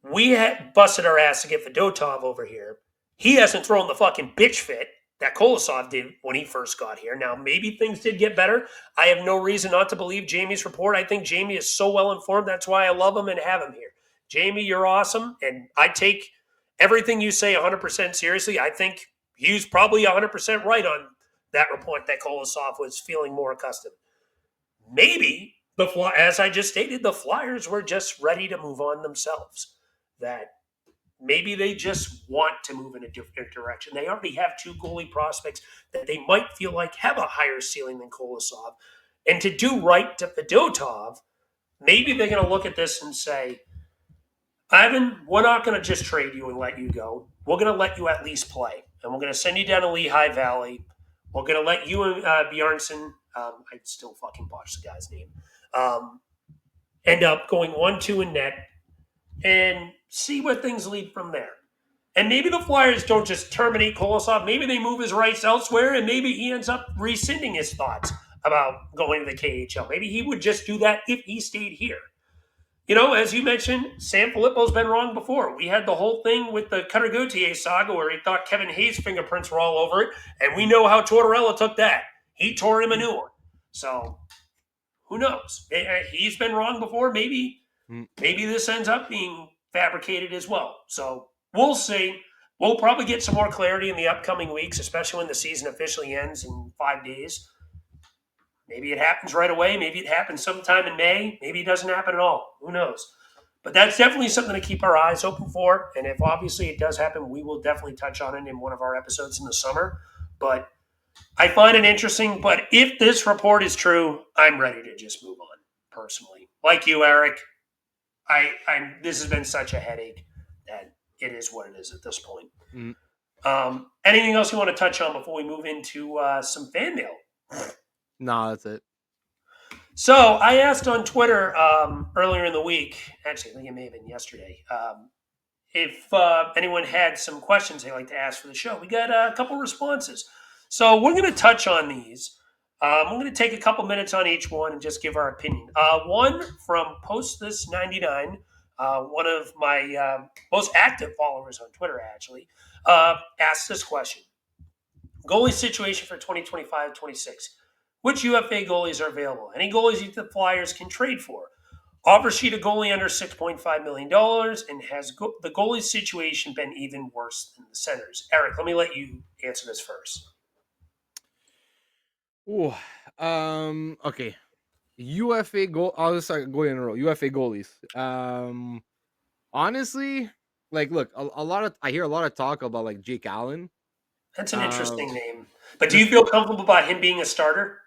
we had busted our ass to get Fedotov over here. He hasn't thrown the fucking bitch fit that Kolosov did when he first got here. Now, maybe things did get better. I have no reason not to believe Jamey's report. I think Jamey is so well informed. That's why I love him and have him here. Jamey, you're awesome. And I take everything you say 100% seriously. I think Hughes probably 100% right on that report that Kolosov was feeling more accustomed. Maybe, as I just stated, the Flyers were just ready to move on themselves. That maybe they just want to move in a different direction. They already have two goalie prospects that they might feel like have a higher ceiling than Kolosov. And to do right to Fedotov, maybe they're going to look at this and say, Ivan, we're not going to just trade you and let you go. We're going to let you at least play. And we're going to send you down to Lehigh Valley. We're going to let you and Bjarnson, I still fucking botched the guy's name, end up going 1-2 in net and see where things lead from there. And maybe the Flyers don't just terminate Kolosov. Maybe they move his rights elsewhere, and maybe he ends up rescinding his thoughts about going to the KHL. Maybe he would just do that if he stayed here. You know, as you mentioned, Sam Filippo's been wrong before. We had the whole thing with the Cutter Gauthier saga where he thought Kevin Hayes' fingerprints were all over it, and we know how Tortorella took that. He tore him a new one. So, who knows? He's been wrong before. Maybe this ends up being fabricated as well. So, we'll see. We'll probably get some more clarity in the upcoming weeks, especially when the season officially ends in 5 days. Maybe it happens right away. Maybe it happens sometime in May. Maybe it doesn't happen at all. Who knows? But that's definitely something to keep our eyes open for. And if obviously it does happen, we will definitely touch on it in one of our episodes in the summer. But I find it interesting. But if this report is true, I'm ready to just move on personally. Like you, Eric, this has been such a headache that it is what it is at this point. Anything else you want to touch on before we move into some fan mail? No, that's it. So I asked on Twitter earlier in the week, actually I think it may have been yesterday, if anyone had some questions they'd like to ask for the show. We got a couple responses. So we're going to touch on these. We're going to take a couple minutes on each one and just give our opinion. One from PostThis99, one of my most active followers on Twitter, actually, asked this question. Goalie situation for 2025-26. Which UFA goalies are available? Any goalies you think the Flyers can trade for? Offer sheet a goalie under $6.5 million, and has the goalie situation been even worse than the centers? Eric, let me let you answer this first. Ooh, okay. UFA goal. I'll just start going in a row. UFA goalies. Honestly, like, look, a lot of I hear a lot of talk about like Jake Allen. That's an interesting name. But do you feel comfortable about him being a starter?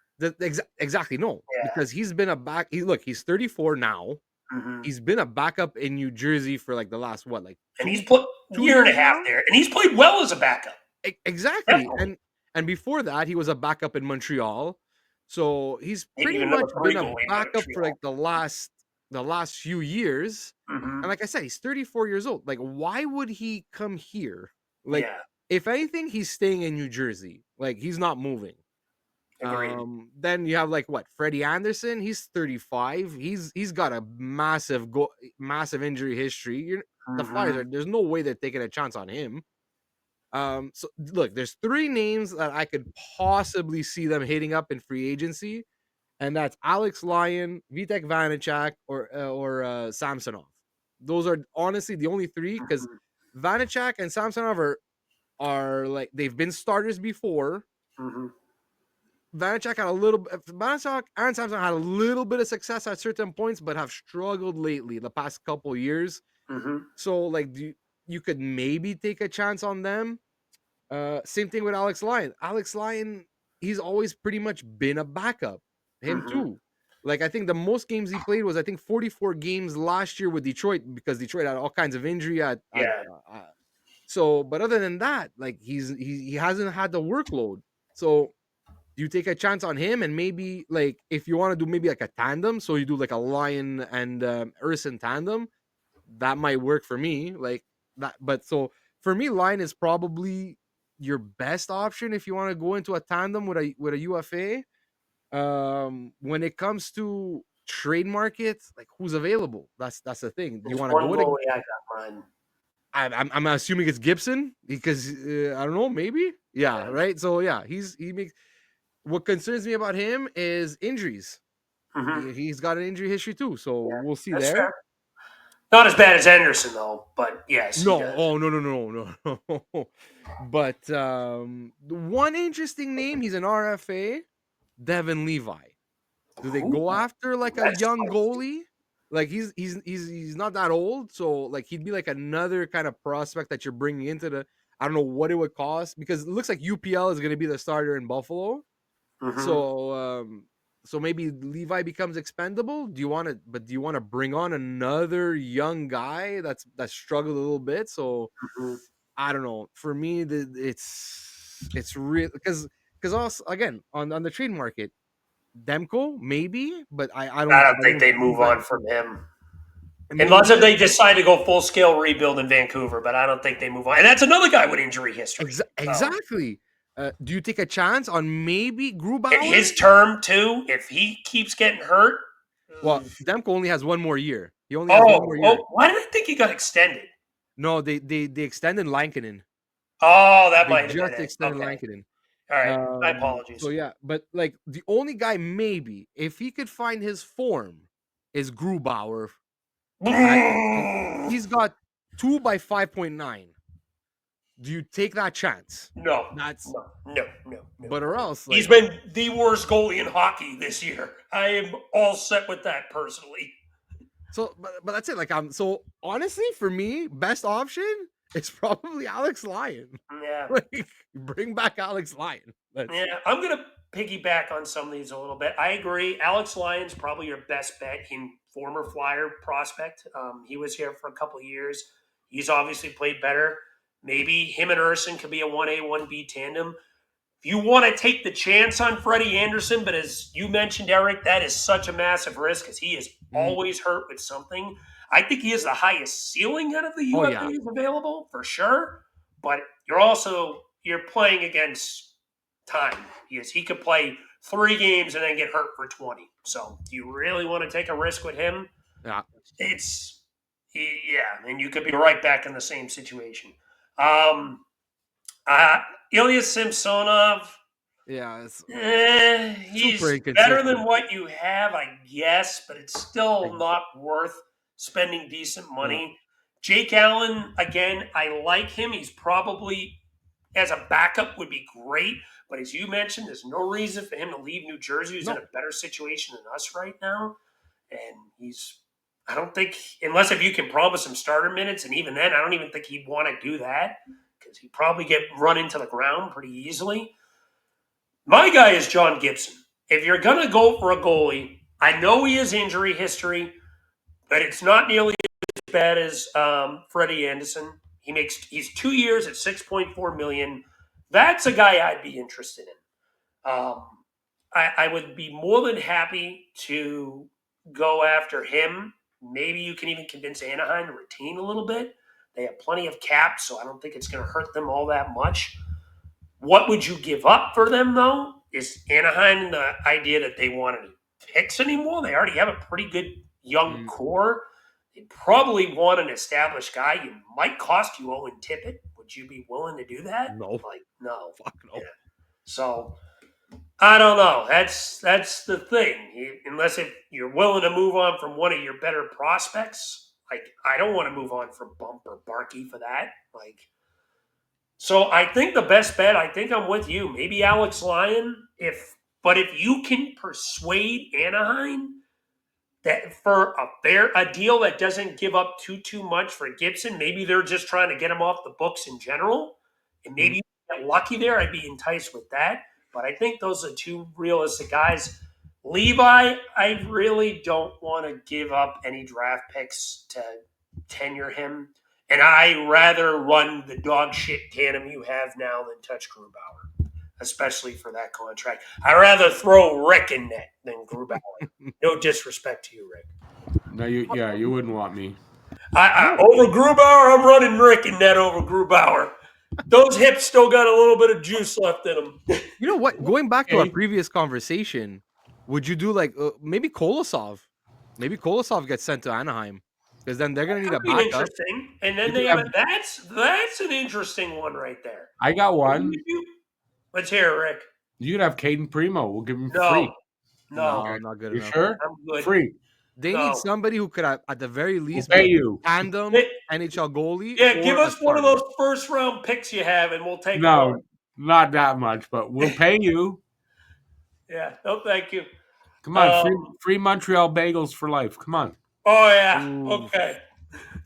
Exactly, no, because he's been a back. He's 34 now. Mm-hmm. He's been a backup in New Jersey for like the last and he's put year and a half there, and he's played well as a backup. Exactly, definitely. And before that, he was a backup in Montreal. So he's pretty much been a backup for like the last few years. Mm-hmm. And like I said, he's 34 years old. Like, why would he come here? Like, if anything, he's staying in New Jersey. Like, he's not moving. Then you have like what, Freddie Anderson. He's 35. He's got a massive injury history. The Flyers there's no way they're taking a chance on him. So look, there's 3 names that I could possibly see them hitting up in free agency, and that's Alex Lyon, Vitek Vanacek, or Samsonov. Those are honestly the only 3, because Vanacek and Samsonov are like, they've been starters before. Vanacek and Samsonov had a little bit of success at certain points, but have struggled lately the past couple years. So like, you could maybe take a chance on them. Same thing with Alex Lyon. Alex Lyon, he's always pretty much been a backup. Him too. Like, I think the most games he played was 44 games last year with Detroit, because Detroit had all kinds of injury so, but other than that, like, he hasn't had the workload. So do you take a chance on him and maybe like if you want to do maybe like a tandem, so you do like a Lion and Urson tandem, that might work for me. Like that, but so for me, Lion is probably your best option if you want to go into a tandem with a UFA. When it comes to trade markets, like who's available? That's the thing. Do you There's want to one go with? goalie I got mine. I'm assuming it's Gibson because I don't know, maybe. Yeah, Yeah. right. So yeah, he makes. What concerns me about him is injuries. Mm-hmm. He's got an injury history too, so Yeah, we'll see that's there. fair. Not as bad as Anderson though, but yes, he No, does. oh no. But the one interesting name, he's an RFA, Devin Levi. Do they Ooh, go after like a that's young spicy. goalie? Like he's not that old, so like he'd be like another kind of prospect that you're bringing into the. I don't know what it would cost because it looks like UPL is going to be the starter in Buffalo. Mm-hmm. So maybe Levi becomes expendable. Do you want to bring on another young guy that struggled a little bit? So Mm-hmm. I don't know. For me, it's real because also again on the trade market, Demko maybe, but I don't I think don't they'd see move that. on from him. Me Unless if neither. they decide to go full scale rebuild in Vancouver, but I don't think they move on. And that's another guy with injury history. So Exactly. Do you take a chance on maybe in Grubauer? his term too, if he keeps getting hurt. Well, Demko only has one more year. He only has one more year. Oh, why did I think he got extended? No, they extended Lankinen. Oh, that They might have been just it. extended Okay. Lankinen. All right. My So apologies. yeah, but like the only guy maybe if he could find his form is Grubauer at and he's got 2 by 5.9. Do you take that chance? No, That's no. but or else He's like been the worst goalie in hockey this year. I am all set with that personally. so but that's it. Like I'm so honestly for me, best option is probably Alex Lyon. Yeah. Like bring back Alex Lyon. That's Yeah. I'm going to piggyback on some of these a little bit. I agree. Alex Lyon's probably your best bet in former Flyer prospect. He was here for a couple of years. He's obviously played better. Maybe him and Urson could be a 1A, 1B tandem. If you want to take the chance on Freddie Anderson, but as you mentioned, Eric, that is such a massive risk because he is mm, always hurt with something. I think he has the highest ceiling out of the oh yeah. UFAs available for sure. But you're playing against time because he could play 3 games and then get hurt for 20. So do you really want to take a risk with him? Yeah. It's yeah, and you could be right back in the same situation. Um, uh, Ilya Samsonov, Yeah, it's super he's better than inconsistent. what you have, I guess, but it's still Ex- not worth spending decent Yeah. money. Jake Allen, again, I like him. He's probably as a backup would be great, but as you mentioned, there's no reason for him to leave New Jersey, who's in No. a better situation than us right now. And I don't think, unless if you can promise him starter minutes, and even then, I don't even think he'd want to do that because he'd probably get run into the ground pretty easily. My guy is John Gibson. If you're going to go for a goalie, I know he has injury history, but it's not nearly as bad as Freddie Anderson. He's 2 years at 6.4 million. That's a guy I'd be interested in. I would be more than happy to go after him. Maybe you can even convince Anaheim to retain a little bit. They have plenty of cap, so I don't think it's going to hurt them all that much. What would you give up for them, though? Is Anaheim the idea that they want any picks anymore? They already have a pretty good young Mm, core. They probably want an established guy. You might cost you Owen Tippett. Would you be willing to do that? no. Like, no. Fuck Yeah. no. So I don't know. That's the thing. Unless if you're willing to move on from one of your better prospects, like I don't want to move on from Bump or Barkey for that. Like so I think the best bet, I think I'm with you. Maybe Alex Lyon. But if you can persuade Anaheim that for a deal that doesn't give up too much for Gibson, maybe they're just trying to get him off the books in general. And maybe Mm, you get lucky there. I'd be enticed with that. But I think those are two realistic guys. Levi, I really don't want to give up any draft picks to tenure him. And I rather run the dog shit tandem you have now than touch Grubauer. especially for that contract. I'd rather throw Rick in net than Grubauer. No disrespect to you, Rick. No, you wouldn't want me. Over Grubauer, I'm running Rick in net over Grubauer. Those hips still got a little bit of juice left in them. You know what? Going back to our Okay. previous conversation, would you do like maybe Kolosov? Maybe Kolosov gets sent to Anaheim because then they're gonna need a That'd be backup. interesting. And then You they could have have- that's an interesting one right there. I got one. Let's hear it, Rick. You could have Caden Primo. We'll give him No, free. no, Not good You enough. sure? I'm good. Free. They No. need somebody who could, at the very We'll least, pay be you. tandem Hey, NHL goalie. Yeah, or give a us one of starter. those first round picks you have, and we'll take them No, on. not that much, but we'll pay you. Yeah, no, thank you. Come on, free Montreal bagels for life. Come on. Oh yeah, Ooh. okay.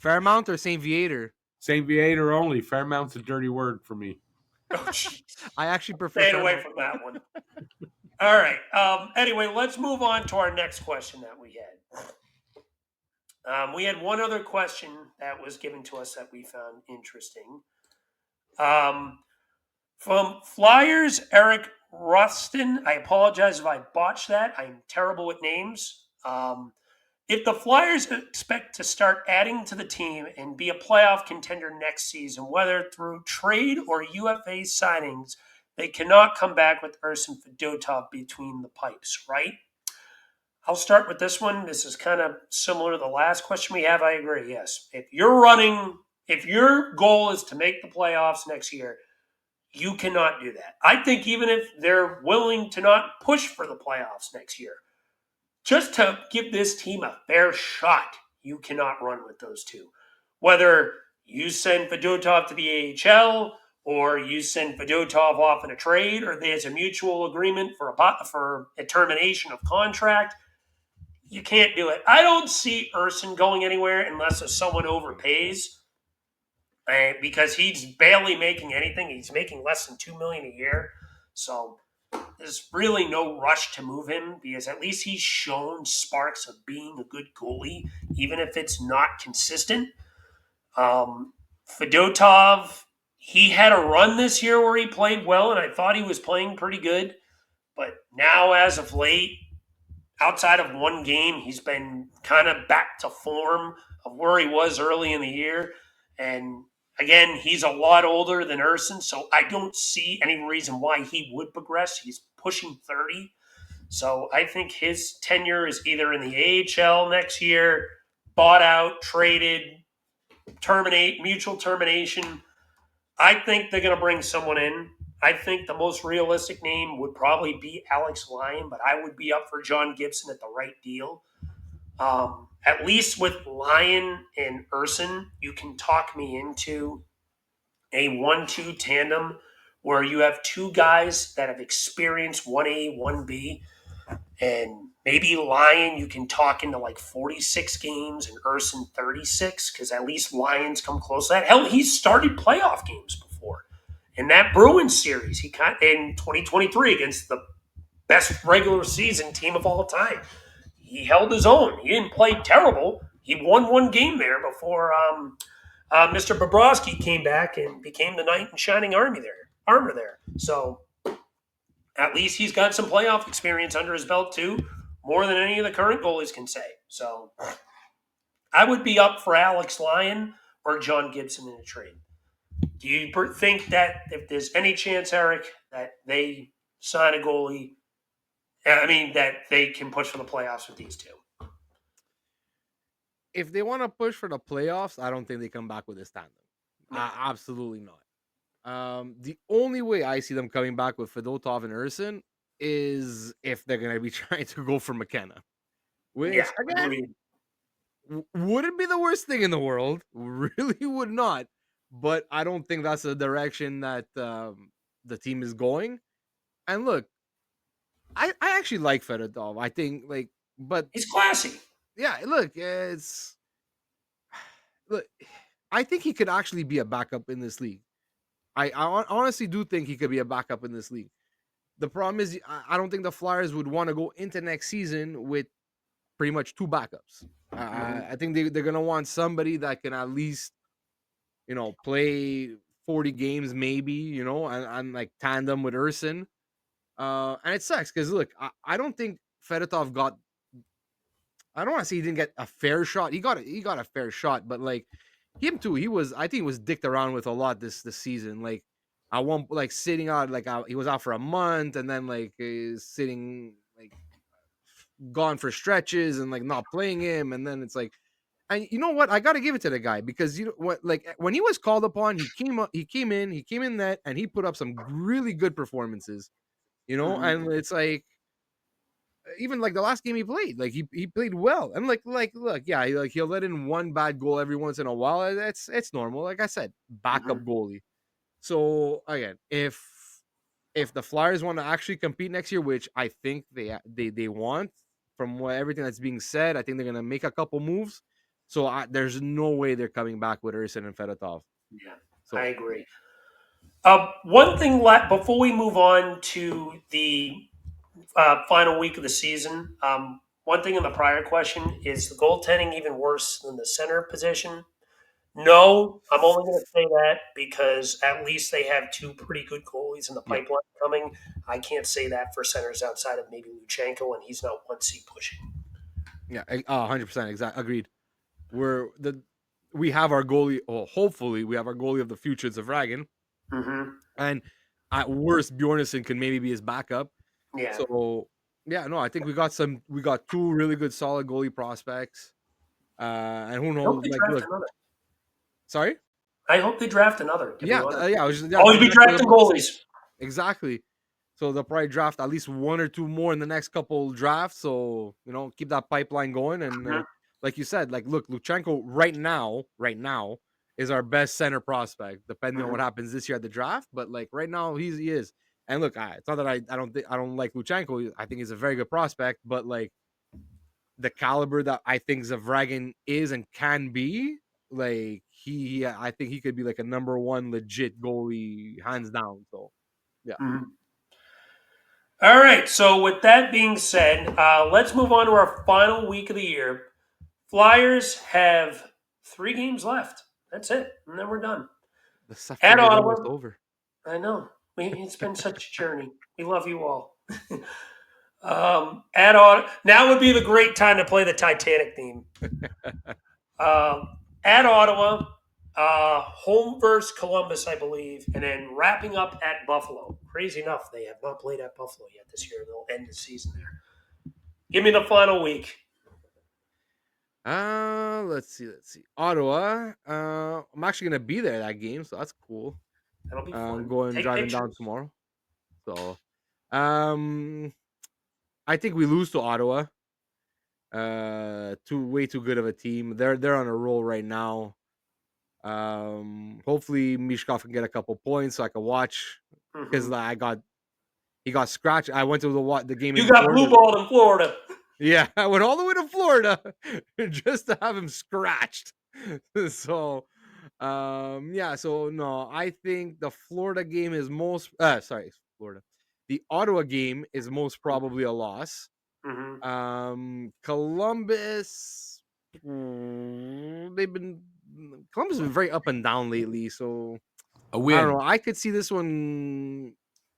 Fairmount or St. Viator? St. Viator only. Fairmount's a dirty word for me. Oh, jeez. I actually prefer Staying away Fairmount. from that one. All right. Anyway, let's move on to our next question that we had. We had one other question that was given to us that we found interesting. From Flyers, Eric Rustin. I apologize if I botched that. I'm terrible with names. If the Flyers expect to start adding to the team and be a playoff contender next season, whether through trade or UFA signings, they cannot come back with Urson Fedotov between the pipes, right? I'll start with this one. This is kind of similar to the last question we have. I agree, yes. If your goal is to make the playoffs next year, you cannot do that. I think even if they're willing to not push for the playoffs next year, just to give this team a fair shot, you cannot run with those two. Whether you send Fedotov to the AHL or you send Fedotov off in a trade or there's a mutual agreement for a termination of contract, you can't do it. I don't see Urson going anywhere unless someone overpays. Because he's barely making anything. He's making less than $2 million a year. So there's really no rush to move him because at least he's shown sparks of being a good goalie, even if it's not consistent. Fedotov, he had a run this year where he played well, and I thought he was playing pretty good. But now, as of late, outside of one game, he's been kind of back to form of where he was early in the year. And again, he's a lot older than Urson, so I don't see any reason why he would progress. He's pushing 30. So I think his tenure is either in the AHL next year, bought out, traded, mutual termination. I think they're going to bring someone in. I think the most realistic name would probably be Alex Lyon, but I would be up for John Gibson at the right deal. At least with Lyon and Urson, you can talk me into a 1-2 tandem where you have two guys that have experienced 1A, 1B, and maybe Lyon you can talk into like 46 games and Urson 36 because at least Lyon's come close to that. Hell, he's started playoff games before. In that Bruins series, he got in 2023 against the best regular season team of all time. He held his own. He didn't play terrible. He won one game there before Mr. Bobrovsky came back and became the knight in shining armor there. So at least he's got some playoff experience under his belt too, more than any of the current goalies can say. So I would be up for Alex Lyon or John Gibson in a trade. Do you think that if there's any chance, Eric, that they sign a goalie, that they can push for the playoffs with these two? If they want to push for the playoffs, I don't think they come back with this tandem. No. Absolutely not. The only way I see them coming back with Fedotov and Urson is if they're going to be trying to go for McKenna. Which, again, wouldn't be the worst thing in the world. Really would not. But I don't think that's the direction that the team is going. And look, I actually like Fedotov. I think, but he's classy. Yeah, look, I think he could actually be a backup in this league. I honestly do think he could be a backup in this league. The problem is, I don't think the Flyers would want to go into next season with pretty much two backups. I think they're going to want somebody that can at least, play 40 games, maybe, and like tandem with Urson. And it sucks because look, I don't think Fedotov got. I don't want to say he didn't get a fair shot. He got a fair shot, but like him too, I think he was dicked around with a lot this season. Like I want like sitting out like he was out for a month, and then like sitting like gone for stretches and like not playing him, and then it's like. And you know what? I got to give it to the guy because you know what? Like when he was called upon, he came in net, and he put up some really good performances. And it's like even like the last game he played, like he played well. And like look, yeah, like he'll let in one bad goal every once in a while. It's normal. Like I said, backup goalie. So again, if the Flyers want to actually compete next year, which I think they want, from everything that's being said, I think they're gonna make a couple moves. So there's no way they're coming back with Urson and Fedotov. Yeah, So I agree. One thing before we move on to the final week of the season, one thing in the prior question is the goaltending even worse than the center position? No, I'm only going to say that because at least they have two pretty good goalies in the yeah, pipeline coming. I can't say that for centers outside of maybe Luchenko, and he's not one seat pushing. yeah, 100%, exactly, agreed. We have our goalie. Well, hopefully, we have our goalie of the future, it's Vragan, Mm-hmm. and at worst, Bjornsson can maybe be his backup. Yeah. So yeah, no, I think we got two really good solid goalie prospects. And who I hope knows? they Like, draft look, another. sorry. I hope they draft another, to be Yeah, honest. yeah. I was just, yeah, Always that's be exactly what I was drafting about to say. goalies. Exactly. So they'll probably draft at least one or two more in the next couple drafts. So keep that pipeline going. And Mhm. like you said, like look, Luchenko right now is our best center prospect. Depending on what Mhm. happens this year at the draft, but like right now he is. And look, it's not that I don't like Luchenko. I think he's a very good prospect, but like the caliber that I think Zavragan is and can be, like I think he could be like a number one legit goalie, hands down. So yeah. Mhm. All right. So, with that being said, let's move on to our final week of the year. Flyers have 3 games left. That's it. And then we're done. The At suffering is almost Ottawa, over. I know. It's been such a journey. We love you all. Now would be the great time to play the Titanic theme. At Ottawa, home versus Columbus, I believe, and then wrapping up at Buffalo. Crazy enough, they have not played at Buffalo yet this year. They'll end the season there. Give me the final week. Let's see. Ottawa. I'm actually gonna be there that game, so that's cool. That'll be I'm fun. going Take driving down pictures. tomorrow. So um I think we lose to Ottawa. Way too good of a team. They're on a roll right now. Hopefully Mishkov can get a couple points so I can watch because Mm-hmm. he got scratched. I went to the game You in got blue Florida. balled in Florida. Yeah, I went all the way to Florida just to have him scratched. So, yeah. So no, I think the Florida game is Florida. The Ottawa game is most probably a loss. Mm-hmm. Columbus, Columbus has been very up and down lately. So A I don't win. know. I could see this one.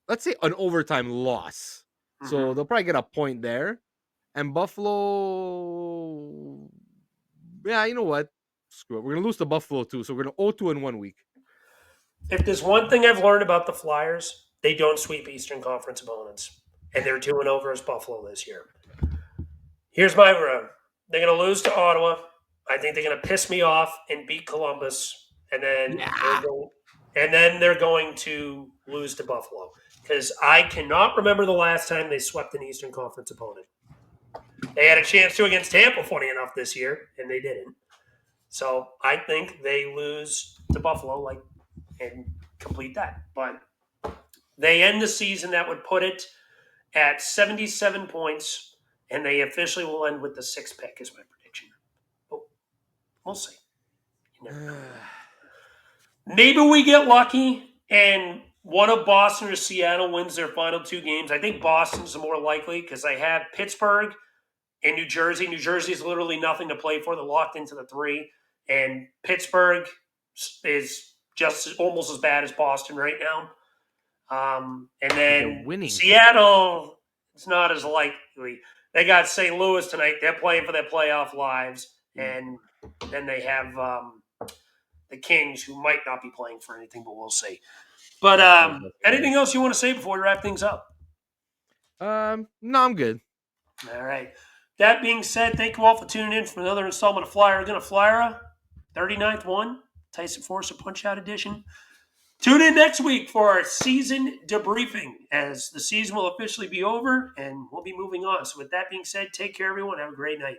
Let's say an overtime loss. So Mm-hmm. they'll probably get a point there. And Buffalo, yeah, you know what? Screw it. We're gonna lose to Buffalo too. So we're gonna 0-2 in 1 week. If there's one thing I've learned about the Flyers, they don't sweep Eastern Conference opponents, and they're 2-0 versus Buffalo this year. Here's my road. They're going to lose to Ottawa. I think they're going to piss me off and beat Columbus, and then Yeah. they're going to lose to Buffalo because I cannot remember the last time they swept an Eastern Conference opponent. They had a chance to against Tampa, funny enough, this year, and they didn't. So I think they lose to Buffalo, and complete that. But they end the season. That would put it at 77 points, and they officially will end with the 6th pick, is my prediction. But we'll see. You never know. Maybe we get lucky and one of Boston or Seattle wins their final 2 games. I think Boston's the more likely because they have Pittsburgh and New Jersey. New Jersey is literally nothing to play for. They're locked into the 3. And Pittsburgh is just almost as bad as Boston right now. And They're then winning. Seattle, it's not as likely. They got St. Louis tonight. They're playing for their playoff lives. And then they have the Kings, who might not be playing for anything, but we'll see. But anything else you want to say before we wrap things up? No, I'm good. All right. That being said, thank you all for tuning in for another installment of Flyer. We're going to Flyera, 39th one, Tyson Foerster Punch-Out Edition. Tune in next week for our season debriefing, as the season will officially be over and we'll be moving on. So with that being said, take care, everyone. Have a great night.